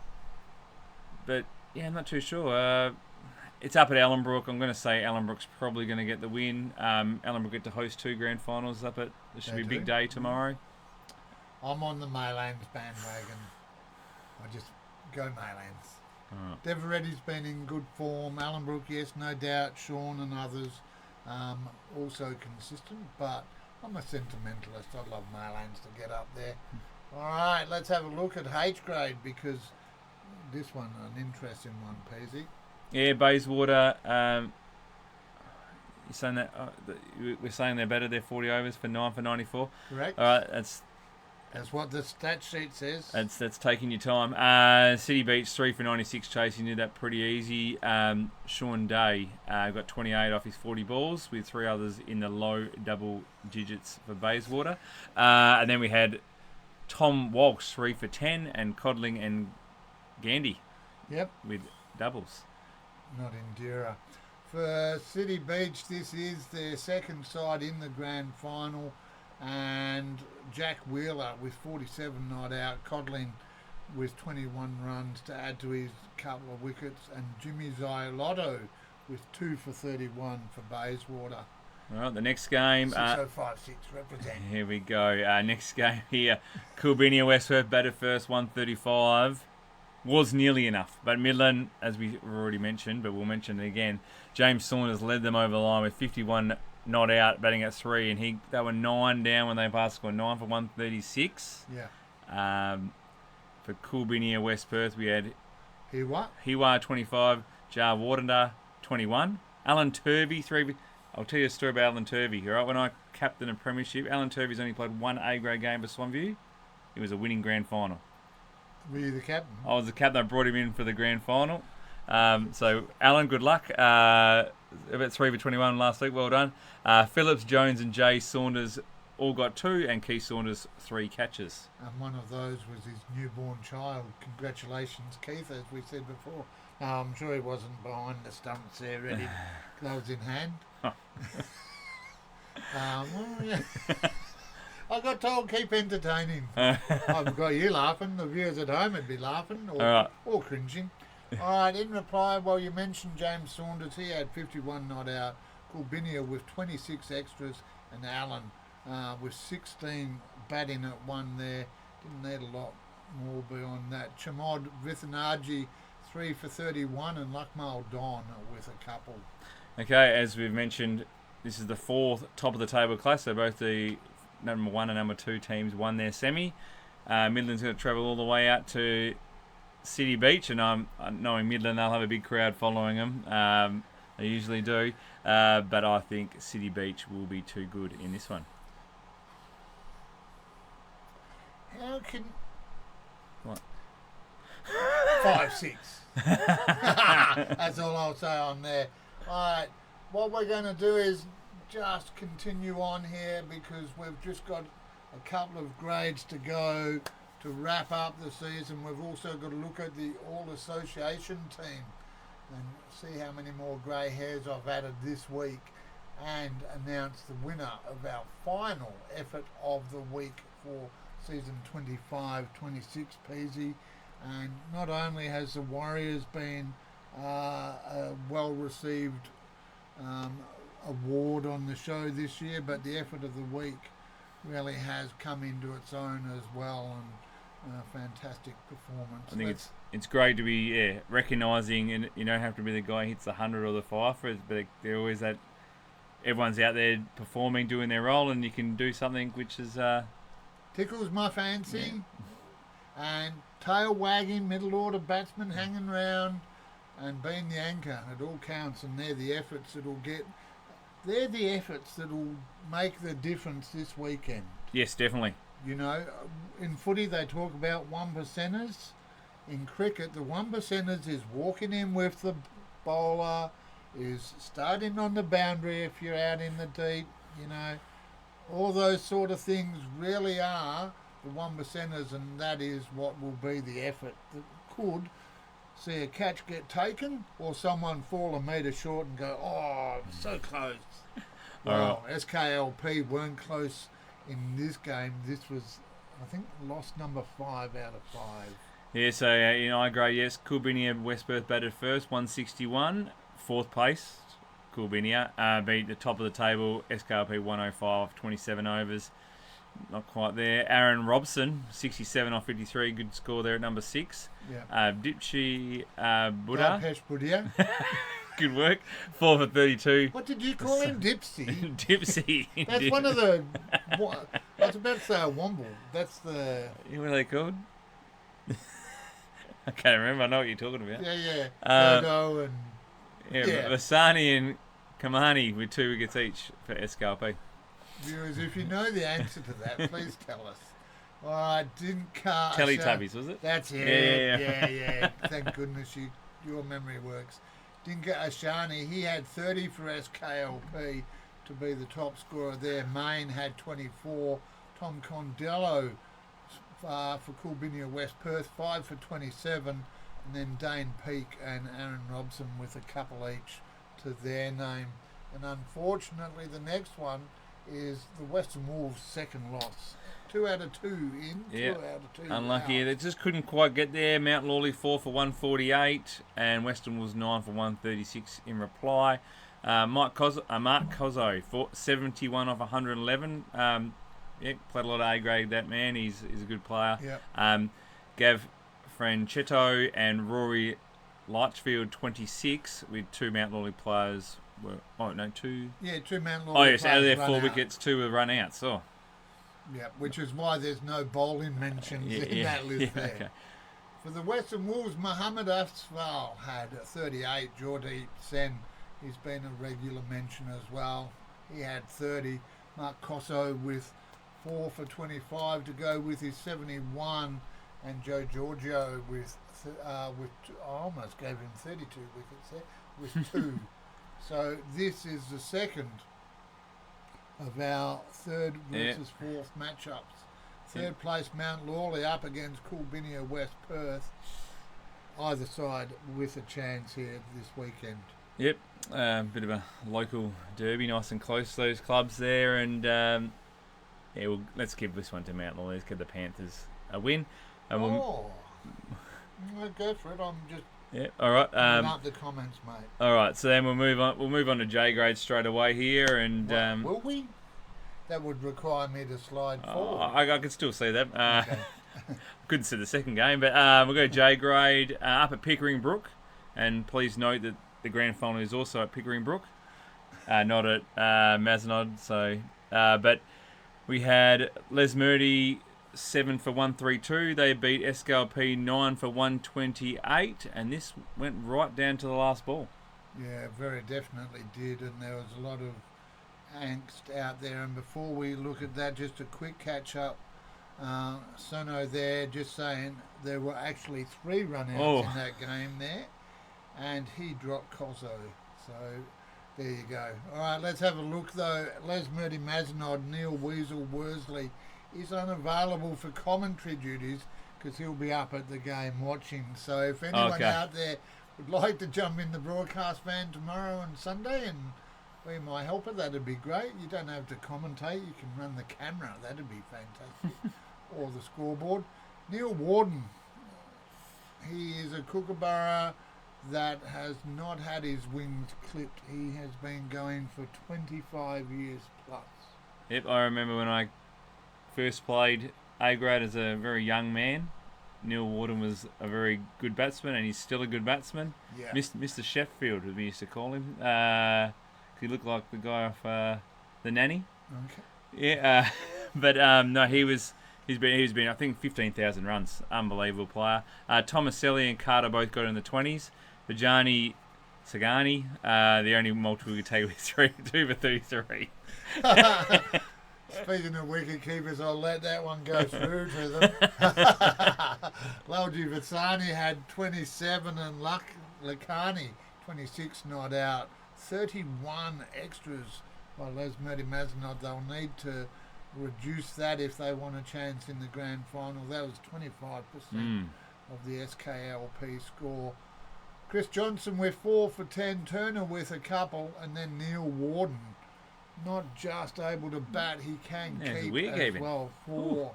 But, yeah, I'm not too sure. It's up at Ellenbrook. I'm going to say Ellenbrook's probably going to get the win. Ellenbrook get to host 2 grand finals up at... This should be a big day tomorrow. I'm on the Maylands bandwagon. I just go Maylands. Right. Deveretti's been in good form. Ellenbrook, yes, no doubt. Sean and others also consistent. But I'm a sentimentalist. I love Maylands to get up there. All right, let's have a look at H grade, because this one, an interesting one, Peasy. Yeah, Bayswater. You're saying that we're saying they're better. They're 40 overs for 9 for 94. Correct. All right, that's what the stat sheet says. That's taking your time. City Beach 3 for 96 chase. He did that pretty easy. Sean Day got 28 off his 40 balls, with 3 others in the low double digits for Bayswater. And then we had Tom Walsh 3 for 10, and Codling and Gandy. Yep. With doubles. Not Indira. For City Beach, this is their second side in the grand final, and Jack Wheeler with 47 not out, Codling with 21 runs to add to his couple of wickets, and Jimmy Ziolotto with 2 for 31 for Bayswater. All right, the next game. 6056 represent. Here we go. Next game here. Kilbinia Westworth batted first, 135. Was nearly enough, but Midland, as we've already mentioned, but we'll mention it again, James Saunders led them over the line with 51 not out, batting at 3, and they were 9 down when they passed score, 9 for 136. Yeah. For Kilbinia West Perth, we had Hiwa 25, Jar Wardender 21, Alan Turvey 3. I'll tell you a story about Alan Turvey. All right, when I captained a premiership, Alan Turvey's only played 1 A grade game for Swanview. It was a winning grand final. Were you the captain? I was the captain. I brought him in for the grand final. So, Alan, good luck. About 3 for 21 last week. Well done. Phillips, Jones and Jay Saunders all got 2, and Keith Saunders 3 catches. And one of those was his newborn child. Congratulations, Keith, as we said before. I'm sure he wasn't behind the stumps there, ready, gloves in hand. Yeah. I got told keep entertaining. I've got you laughing. The viewers at home would be laughing or cringing. All right, in reply, well, you mentioned James Saunders. He had 51 not out. Kilbinia with 26 extras, and Allen with 16 batting at 1 there. Didn't need a lot more beyond that. Chamod Vithanaji 3 for 31, and Luckmal Don with a couple. Okay, as we've mentioned, this is the 4th top of the table class. So both the number 1 and number 2 teams won their semi. Midland's going to travel all the way out to City Beach, and I'm knowing Midland, they'll have a big crowd following them. They usually do, but I think City Beach will be too good in this one. How can... What? 5-6. That's all I'll say on there. All right, what we're going to do is just continue on here, because we've just got a couple of grades to go to wrap up the season. We've also got to look at the All-Association team and see how many more grey hairs I've added this week. and announce the winner of our final effort of the week for season 25-26 Pease. And not only has the Warriors been a well-received award on the show this year, but the effort of the week really has come into its own as well, and fantastic performance. I think it's great to be recognising, and you don't have to be the guy who hits the 100 or the 5 for it, but they're always that everyone's out there performing, doing their role, and you can do something which is tickles my fancy. And tail wagging, middle order batsmen hanging round and being the anchor. It all counts, and they're the efforts that'll make the difference this weekend. Yes, definitely. You know, in footy they talk about one percenters. In cricket, the one percenters is walking in with the bowler, is starting on the boundary if you're out in the deep, you know. All those sort of things really are the one percenters, and that is what will be the effort that could see a catch get taken or someone fall a metre short and go, oh, so close. Well, SKLP weren't close in this game. This was, I think, lost number 5 out of 5. Yeah, so in I grade, yes, Coolbinia West Perth batted first, 161, 4th place. Coolbinia beat the top of the table, SKLP 105, 27 overs. Not quite there. Aaron Robson, 67 off 53, good score there at number 6. Yeah. Dipshi Buddha, Pesh Buddha. good work, 4 for 32. What did you call him? Dipsy? Dipsy. That's one of the... I was about to say a womble. That's the... What are they called? I can't remember. I know what you're talking about. Yeah. Dodo and... Yeah. Vasani and Kamani with 2 wickets each for SKLP. Viewers, if you know the answer to that, please tell us. All right, didn't car... Teletubbies, was it? That's it. Yeah. Thank goodness your memory works. Dinka Ashani, he had 30 for SKLP to be the top scorer there. Main had 24. Tom Condello for Coolbinia West Perth, 5 for 27. And then Dane Peake and Aaron Robson with a couple each to their name. And unfortunately, the next one is the Western Wolves' second loss. 2 out of 2 in, 2 out of 2 unlucky. out. They just couldn't quite get there. Mount Lawley 4 for 148 and Western was 9 for 136 in reply. Mark Cozzo, 71 off 111. Played a lot of A grade, that man. He's a good player. Yep. Gav Franchetto and Rory Litchfield, 26, with 2 Mount Lawley players. Two. Yeah, 2 Mount Lawley yes, out of their 4 out. wickets, 2 were run out. So. Yeah, which is why there's no bowling mentions in that list there. Okay. For the Western Wolves, Mohammed Asfal had 38. Jordeep Sen, he's been a regular mention as well. He had 30. Mark Cosso with 4 for 25 to go with his 71. And Joe Giorgio with I almost gave him 32 wickets there, with 2. So this is the second of our third versus fourth matchups. Third place Mount Lawley up against Coolbinia West Perth. Either side with a chance here this weekend. Yep, bit of a local derby, nice and close, those clubs there. And let's give this one to Mount Lawley. Let's give the Panthers a win. And I'll go for it. I'm just... Yeah, all right. Up the comments, mate. All right, so then we'll move on. We'll move on to J grade straight away here, and will we? That would require me to slide forward. I can still see that. Okay. Couldn't see the second game, but we'll go J grade up at Pickering Brook, and please note that the grand final is also at Pickering Brook, not at Mazenod. So, but we had Les Murdy 7 for 132. They beat SKLP 9 for 128, and this went right down to the last ball. Yeah, very definitely did, and there was a lot of angst out there. And before we look at that, just a quick catch up. Sono there just saying there were actually 3 run-outs in that game there, and he dropped Cozzo. So there you go. All right, let's have a look though. Les Murdy Mazenod, Neil Weasel Worsley is unavailable for commentary duties because he'll be up at the game watching. So if anyone out there would like to jump in the broadcast van tomorrow and Sunday and be my helper. That'd be great. You don't have to commentate. You can run the camera. That'd be fantastic. Or the scoreboard. Neil Warden. He is a kookaburra that has not had his wings clipped. He has been going for 25 years plus. Yep, I remember when I first played A grade as a very young man. Neil Warden was a very good batsman, and he's still a good batsman. Yeah. Mr. Sheffield, as we used to call him. He looked like the guy off The Nanny. Okay. Yeah, but no, he's been I think 15,000 runs. Unbelievable player. Thomas Selly and Carter both got in the 20s. Vijani Sagani, the only multiple we could take was 2 for 33. Speaking of wicket keepers, I'll let that one go through to them. Lalji Vasani had 27 and Lakhani 26 not out. 31 extras by Les Murdy Mazenod. They'll need to reduce that if they want a chance in the grand final. That was 25% of the SKLP score. Chris Johnson with 4 for 10, Turner with a couple, and then Neil Warden not just able to bat, he can keep as well. 4.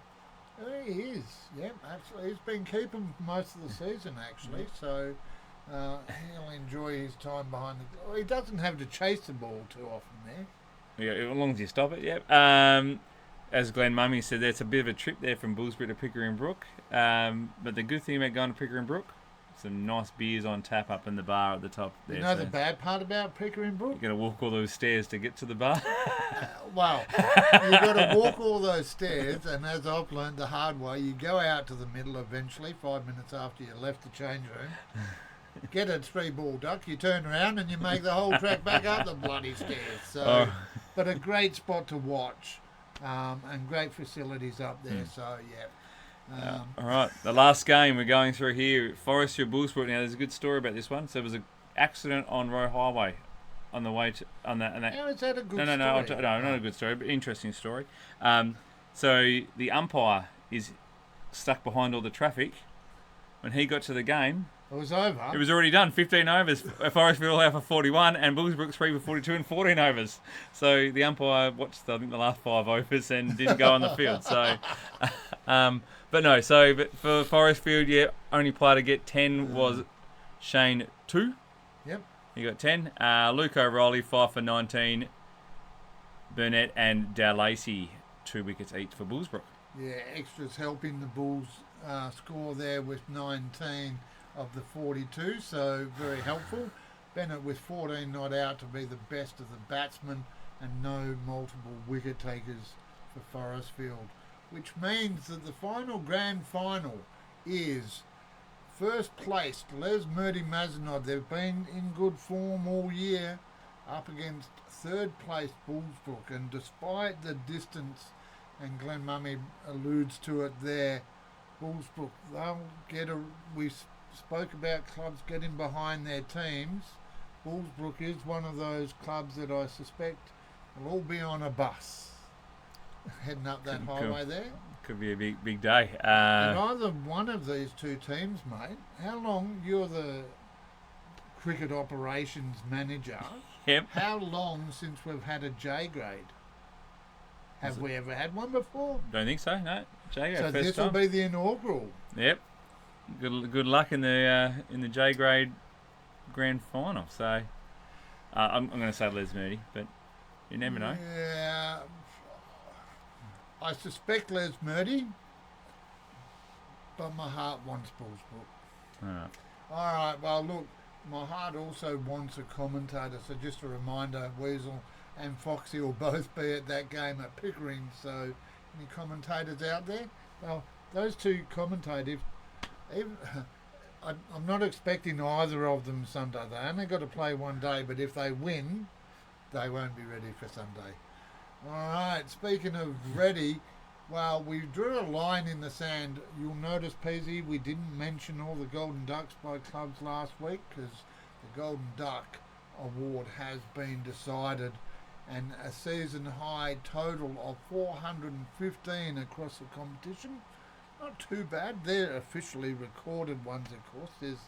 He is, yeah, absolutely. He's been keeping most of the season actually, so he'll enjoy his time behind the. He doesn't have to chase the ball too often there. Yeah, as long as you stop it, yep. As Glenn Mummy said, there's a bit of a trip there from Bullsborough to Pickering Brook. But the good thing about going to Pickering Brook, some nice beers on tap up in the bar at the top there. You know the bad part about Pickering Brook? You've got to walk all those stairs to get to the bar. Well, you've got to walk all those stairs, and as I've learned the hard way, you go out to the middle eventually, 5 minutes after you left the change room, get a 3-ball duck, you turn around and you make the whole track back up the bloody stairs. So, but a great spot to watch, and great facilities up there, so yeah. All right, the last game we're going through here, Forestry Bullsbrook. Now, there's a good story about this one. So there was an accident on Roe Highway on the way to on that. How is that a good story? No, not a good story, but interesting story. So the umpire is stuck behind all the traffic. When he got to the game, it was over. It was already done. 15 overs. Forestfield all out for 41, and Bullsbrook 3 for 42 and 14 overs. So the umpire watched, I think, the last 5 overs and didn't go on the field. So, but no. So but for Forestfield, yeah, only player to get 10 was Shane 2. Yep. He got 10. Luke O'Reilly 5 for 19. Burnett and Dowlacey 2 wickets each for Bullsbrook. Yeah, extras helping the Bulls score there with 19 of the 42, so very helpful. Bennett with 14 not out to be the best of the batsmen, and no multiple wicket takers for Forestfield, which means that the grand final is first placed Les Murdy Mazenod. They've been in good form all year, up against third place Bullsbrook, and despite the distance, and Glenn Mummy alludes to it there, Bullsbrook, they'll get we spoke about clubs getting behind their teams. Bullsbrook is one of those clubs that I suspect will all be on a bus heading up that highway there. Could be a big day. And either one of these two teams, mate, how long, you're the cricket operations manager, Yep. how long since we've had a J grade? Have we ever had one before? Don't think so, no. Jago, So first this time. will be the inaugural. Yep. Good luck in the J grade grand final. So I'm going to say Les Murdy, but you never know. Yeah, I suspect Les Murdy, but my heart wants Bullsbrook. All right. All right, well, look, my heart also wants a commentator, so just a reminder, Weasel and Foxy will both be at that game at Pickering, so any commentators out there? Well, those two commentators, I'm not expecting either of them Sunday. They only got to play one day, but if they win, they won't be ready for Sunday. All right, speaking of ready, well, we drew a line in the sand. You'll notice, Peasy, we didn't mention all the Golden Ducks by clubs last week because the Golden Duck Award has been decided, and a season high total of 415 across the competition. Not too bad. They're officially recorded ones, of course. There's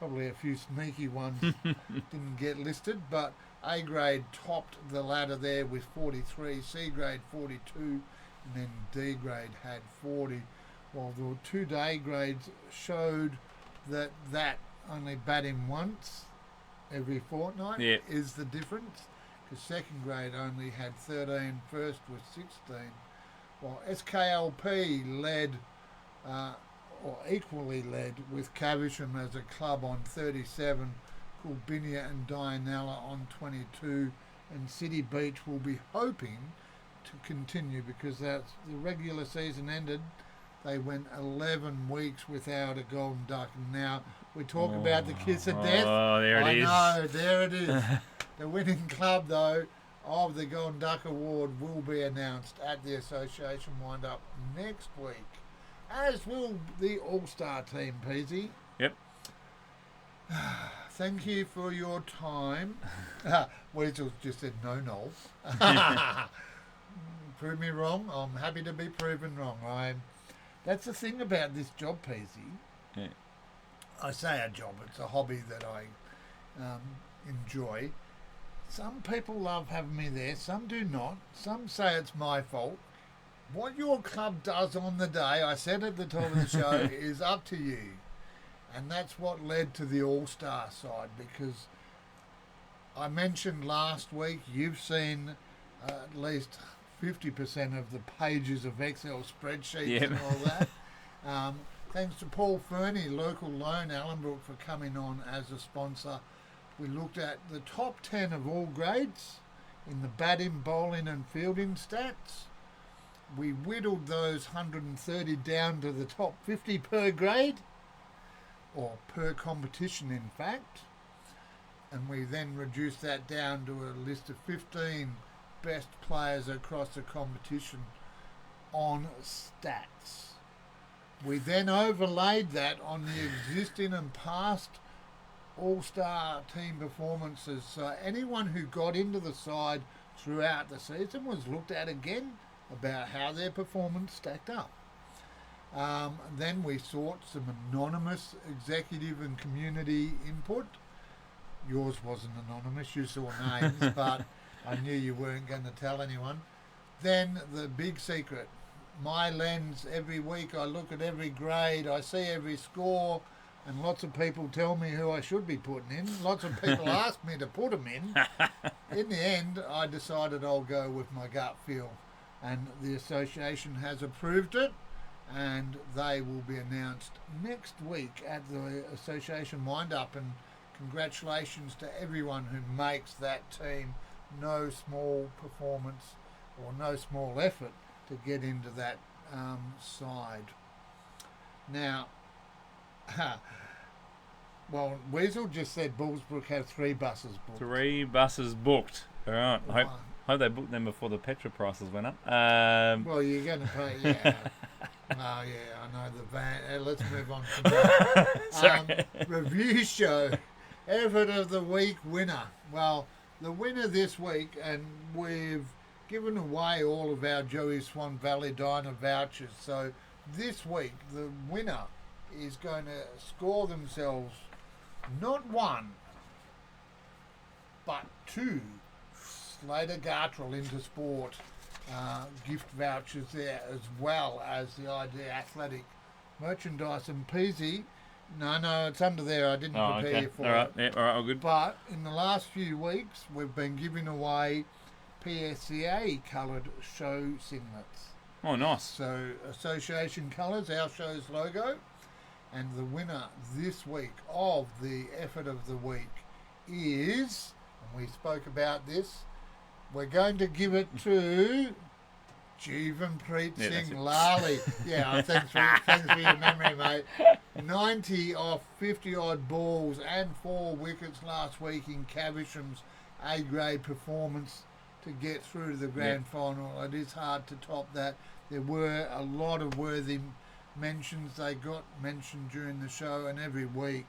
Probably a few sneaky ones didn't get listed, but A grade topped the ladder there with 43, C grade 42, and then D grade had 40. While the 2-day grades showed that only batting once every fortnight is the difference, because second grade only had 13, first was 16, while SKLP led or equally led with Caversham as a club on 37, Coolbinia and Dianella on 22, and City Beach will be hoping to continue because that's the regular season ended. They went 11 weeks without a golden duck, and now we talk about the kiss of death. Oh, there it is. I know, there it is. The winning club, though, of the Golden Duck Award will be announced at the association wind-up next week, as will the All-Star team, Peasy. Yep. Thank you for your time. Weasel just said no, Noel. Prove me wrong. I'm happy to be proven wrong. That's the thing about this job, Peasy. Yeah. I say a job, it's a hobby that I enjoy. Some people love having me there, some do not. Some say it's my fault. What your club does on the day, I said at the top of the show, is up to you. And that's what led to the All-Star side, because I mentioned last week, you've seen at least 50% of the pages of Excel spreadsheets and all that. Thanks to Paul Fernie, local loan, Allenbrook, for coming on as a sponsor. We looked at the top 10 of all grades in the batting, bowling and fielding stats. We whittled those 130 down to the top 50 per grade, or per competition in fact. And we then reduced that down to a list of 15 best players across the competition on stats. We then overlaid that on the existing and past All-Star team performances. So anyone who got into the side throughout the season was looked at again about how their performance stacked up. Then we sought some anonymous executive and community input. Yours wasn't anonymous, you saw names, but I knew you weren't going to tell anyone. Then the big secret, my lens, every week I look at every grade, I see every score, and lots of people tell me who I should be putting in. Lots of people ask me to put them in. In the end, I decided I'll go with my gut feel, and the association has approved it, and they will be announced next week at the association wind-up, and congratulations to everyone who makes that team. No small performance or no small effort to get into that side. Now, well, Weasel just said Bullsbrook have 3 buses booked. 3 buses booked. All right. I hope they booked them before the petrol prices went up. Well, you're going to pay, yeah. Oh, yeah, I know the van. Let's move on from that. Review show. Effort of the week winner. Well, the winner this week, and we've given away all of our Joey Swan Valley Diner vouchers. So this week, the winner is going to score themselves not 1, but 2 Slater Gartrell into sport gift vouchers there, as well as the ID Athletic merchandise. And Peasy, no, it's under there. I didn't prepare you for it. Yeah, all right, all good. But in the last few weeks, we've been giving away PSCA coloured show singlets. Oh, nice. So association colours, our show's logo. And the winner this week of the effort of the week is, and we spoke about this, we're going to give it to Jeevan Singh Lali. Yeah, thanks for your memory, mate. 90 off 50 odd balls and 4 wickets last week in Caversham's A-grade performance to get through to the grand final. It is hard to top that. There were a lot of worthy mentions. They got mentioned during the show, and every week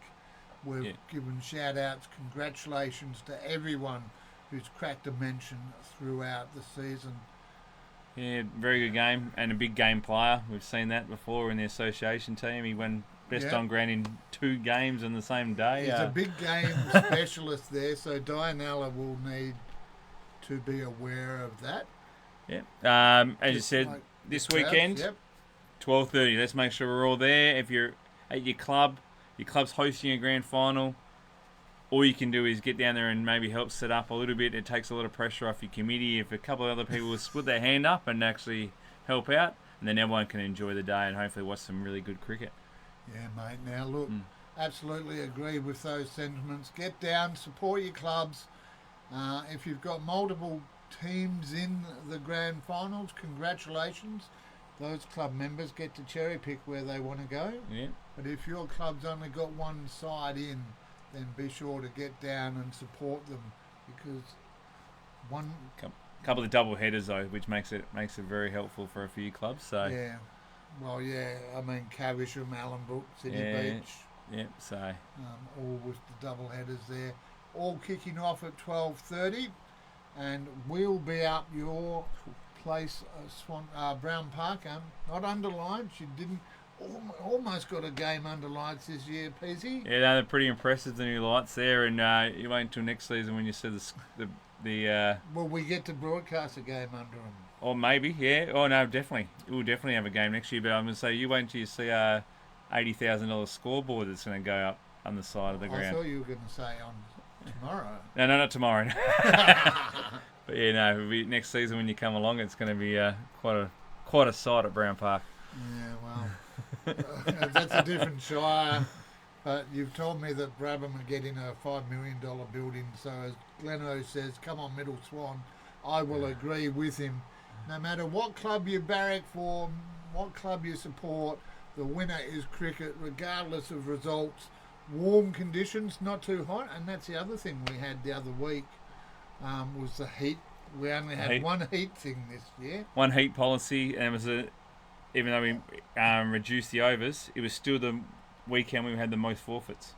we've given shout outs, congratulations to everyone who's cracked a mention throughout the season. Yeah, very good game and a big game player. We've seen that before in the association team. He won best Yeah. on ground in 2 games on the same day. He's a big game specialist there, so Dianella will need to be aware of that. Yeah. As you Just said, like this the crowds, weekend, Yep. 12:30. Let's make sure we're all there. If you're at your club's hosting a grand final, all you can do is get down there and maybe help set up a little bit. It takes a lot of pressure off your committee. If a couple of other people will split their hand up and actually help out, and then everyone can enjoy the day and hopefully watch some really good cricket. Yeah, mate. Now, look, absolutely agree with those sentiments. Get down, support your clubs. If you've got multiple teams in the grand finals, congratulations. Those club members get to cherry pick where they want to go. Yeah. But if your club's only got one side in, then be sure to get down and support them, because one. Couple of double headers though, which makes it very helpful for a few clubs. So Yeah. Well, yeah. I mean, Caversham, Allenbrook, City Beach. yeah. So All with the double headers there, all kicking off at 12:30, and we'll be up your place, Brown Park. Not underlined. She didn't almost got a game under lights this year, Peasy. yeah, they're pretty impressive, the new lights there, and you wait until next season when you see the Well, we get to broadcast a game under them. or maybe oh no, definitely we'll definitely have a game next year. But I'm gonna say you wait until you see a $80,000 scoreboard that's gonna go up on the side of the I ground. thought you were going to say on tomorrow. No, not tomorrow. But yeah, no, it'll be next season when you come along. It's going to be quite a sight at Brown Park. Yeah, well, that's a different shire. But you've told me that Brabham are getting a $5 million building. So as Gleno says, come on, Middle Swan. I will agree with him. No matter what club you barrack for, what club you support, the winner is cricket, regardless of results. Warm conditions, not too hot. And that's the other thing we had the other week, was the heat. We only had one heat thing this year. One heat policy, and it was even though we reduced the overs, it was still the weekend we had the most forfeits.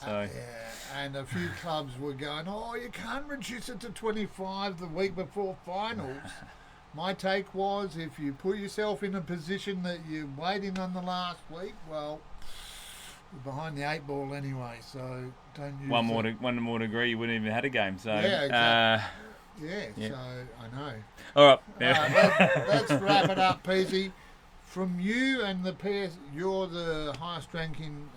So Yeah, and a few clubs were going, oh, you can't reduce it to 25 the week before finals. My take was, if you put yourself in a position that you're waiting on the last week, well, you're behind the 8 ball anyway, so don't use one more degree, you wouldn't even had a game. So Yeah, exactly. Yeah. So I know. All right. Yeah. Let's wrap it up, Peasy. From you and the PS, you're the highest ranking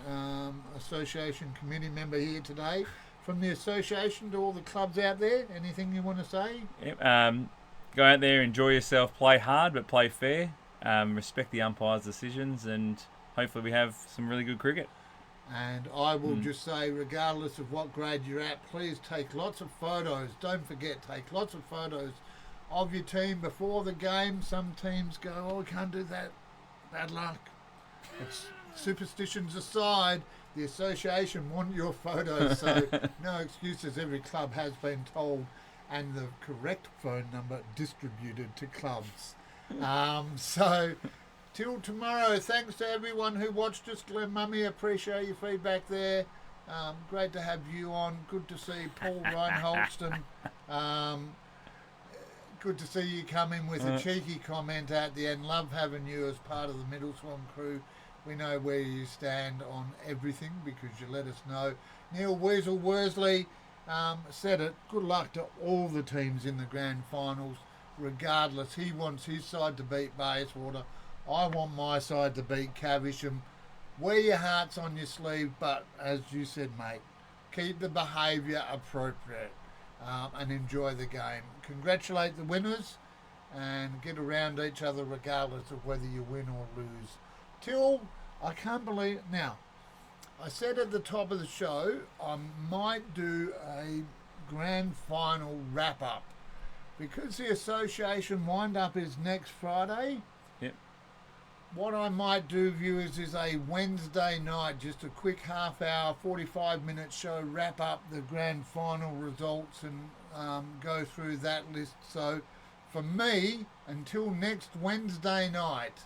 association committee member here today. From the association to all the clubs out there, anything you want to say? Yep. Go out there, enjoy yourself, play hard but play fair, respect the umpire's decisions, and hopefully we have some really good cricket. And I will just say, regardless of what grade you're at, please take lots of photos. Don't forget, take lots of photos of your team before the game. Some teams go, oh, we can't do that. Bad luck. It's superstitions aside, the association want your photos, so no excuses. Every club has been told, and the correct phone number distributed to clubs. So till tomorrow, thanks to everyone who watched us. Glenn Mummy, appreciate your feedback there. Great to have you on. Good to see Paul Reinholston. Good to see you come in with a cheeky comment at the end. Love having you as part of the Middle Swan crew. We know where you stand on everything because you let us know. Neil Weasel Worsley said it. Good luck to all the teams in the grand finals. Regardless, he wants his side to beat Bayswater. I want my side to beat Caversham. Wear your hearts on your sleeve, but as you said, mate, keep the behaviour appropriate and enjoy the game. Congratulate the winners and get around each other regardless of whether you win or lose. Till, I can't believe, now, I said at the top of the show, I might do a grand final wrap-up. Because the association wind-up is next Friday, Yep. what I might do, viewers, is a Wednesday night, just a quick half-hour, 45-minute show, wrap up the grand final results and go through that list. So, for me, until next Wednesday night,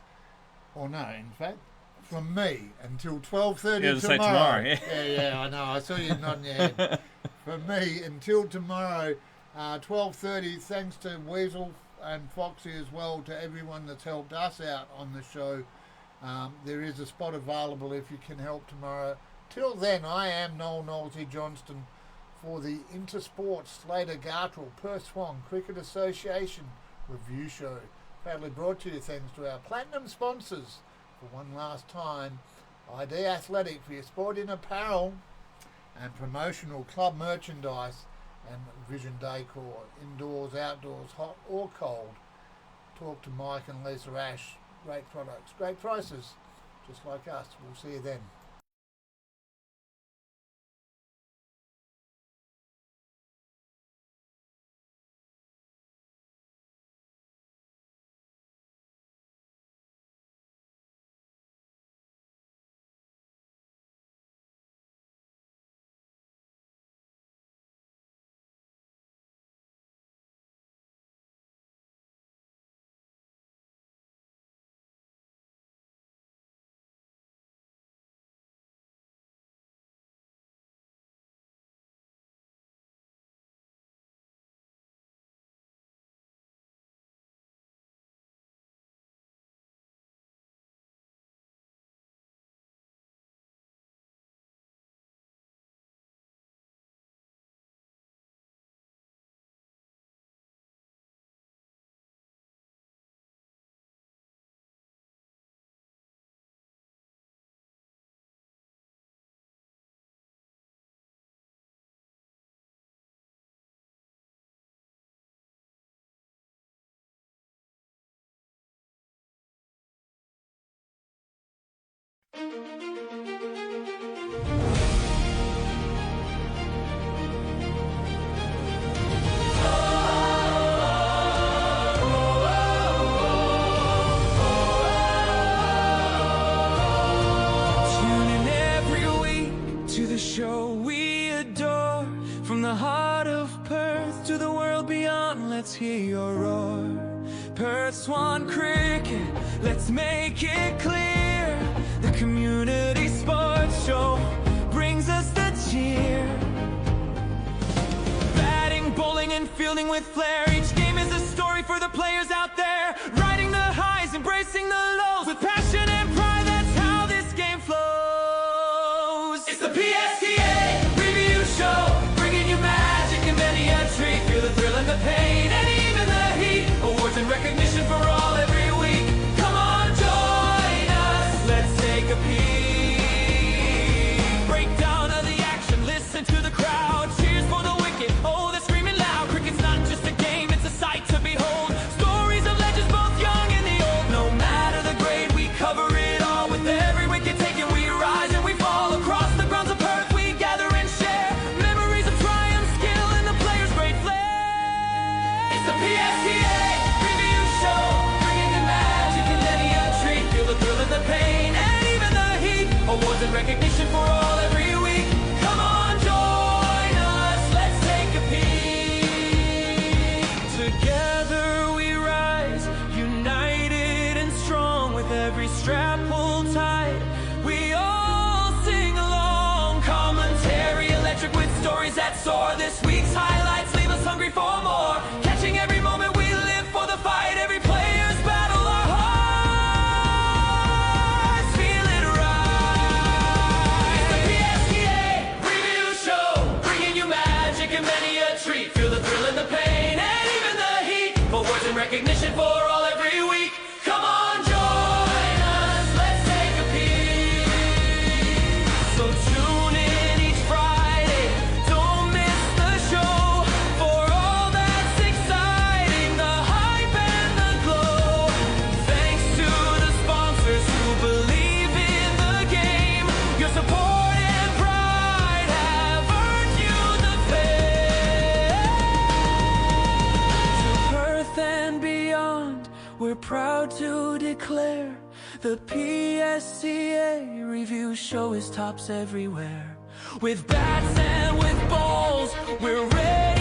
or no, in fact, from me until 12:30 Yeah, say tomorrow. tomorrow, Yeah, I know. I saw you nodding your head. From me until tomorrow, 12:30. Thanks to Weasel and Foxy as well, to everyone that's helped us out on the show. There is a spot available if you can help tomorrow. Till then, I am Noel Knowlesy Johnston for the Intersport Slater Gartrell Perth Swan Cricket Association review show. Proudly brought to you thanks to our platinum sponsors. For one last time, ID Athletic for your sporting apparel and promotional club merchandise, and Vision Decor, indoors, outdoors, hot or cold. Talk to Mike and Lisa Ash. Great products, great prices, just like us. We'll see you then. Tune in every week to the show we adore. From the heart of Perth to the world beyond, let's hear your roar. Perth Swan Cricket, let's make it clear. The community sports show brings us the cheer. Batting, bowling and fielding with flair. Each game is a story for the players out there. Riding the highs, embracing the lows. With passion and pride, that's how this game flows. It's the PSTA review show, bringing you magic and many a treat. Feel the thrill and the pain and even the heat. Awards and recognition for all every week. Come on, join us, let's take a peek. Breakdown of the action, listen to the crowd. Cheers for the wicket, oh they're screaming loud. Cricket's not just a game, it's a sight to behold. Stories of legends both young and the old. No matter the grade, we cover it all. With every wicket taken, we rise and we fall. Across the grounds of Perth, we gather and share memories of triumph, skill and the players' great flair. It's the PSTA review show, bringing the magic and any a treat. Feel the thrill and the pain and even the heat. Awards and recognition for all every week. Come on, join us, let's take a peek. Together we rise, united and strong. With every strap pulled tight, we all sing along. Commentary electric with stories that soar. This week's highlights leave us hungry for more. Catching every moment we live for the fight. Every player's battle, our hearts feel it rise. It's the PSTA review show, bringing you magic and many a treat. Feel the thrill and the pain and even the heat. Awards and recognition for all every week. Come on, join us, let's take a peek. So tune in each Friday, don't miss the show. For all that's exciting, the hype and the glow. Thanks to the sponsors who believe in the game. Your support and pride have earned you the fame. To Perth and beyond, we're proud to declare the PSCA review show is tops everywhere. With bats and with balls, we're ready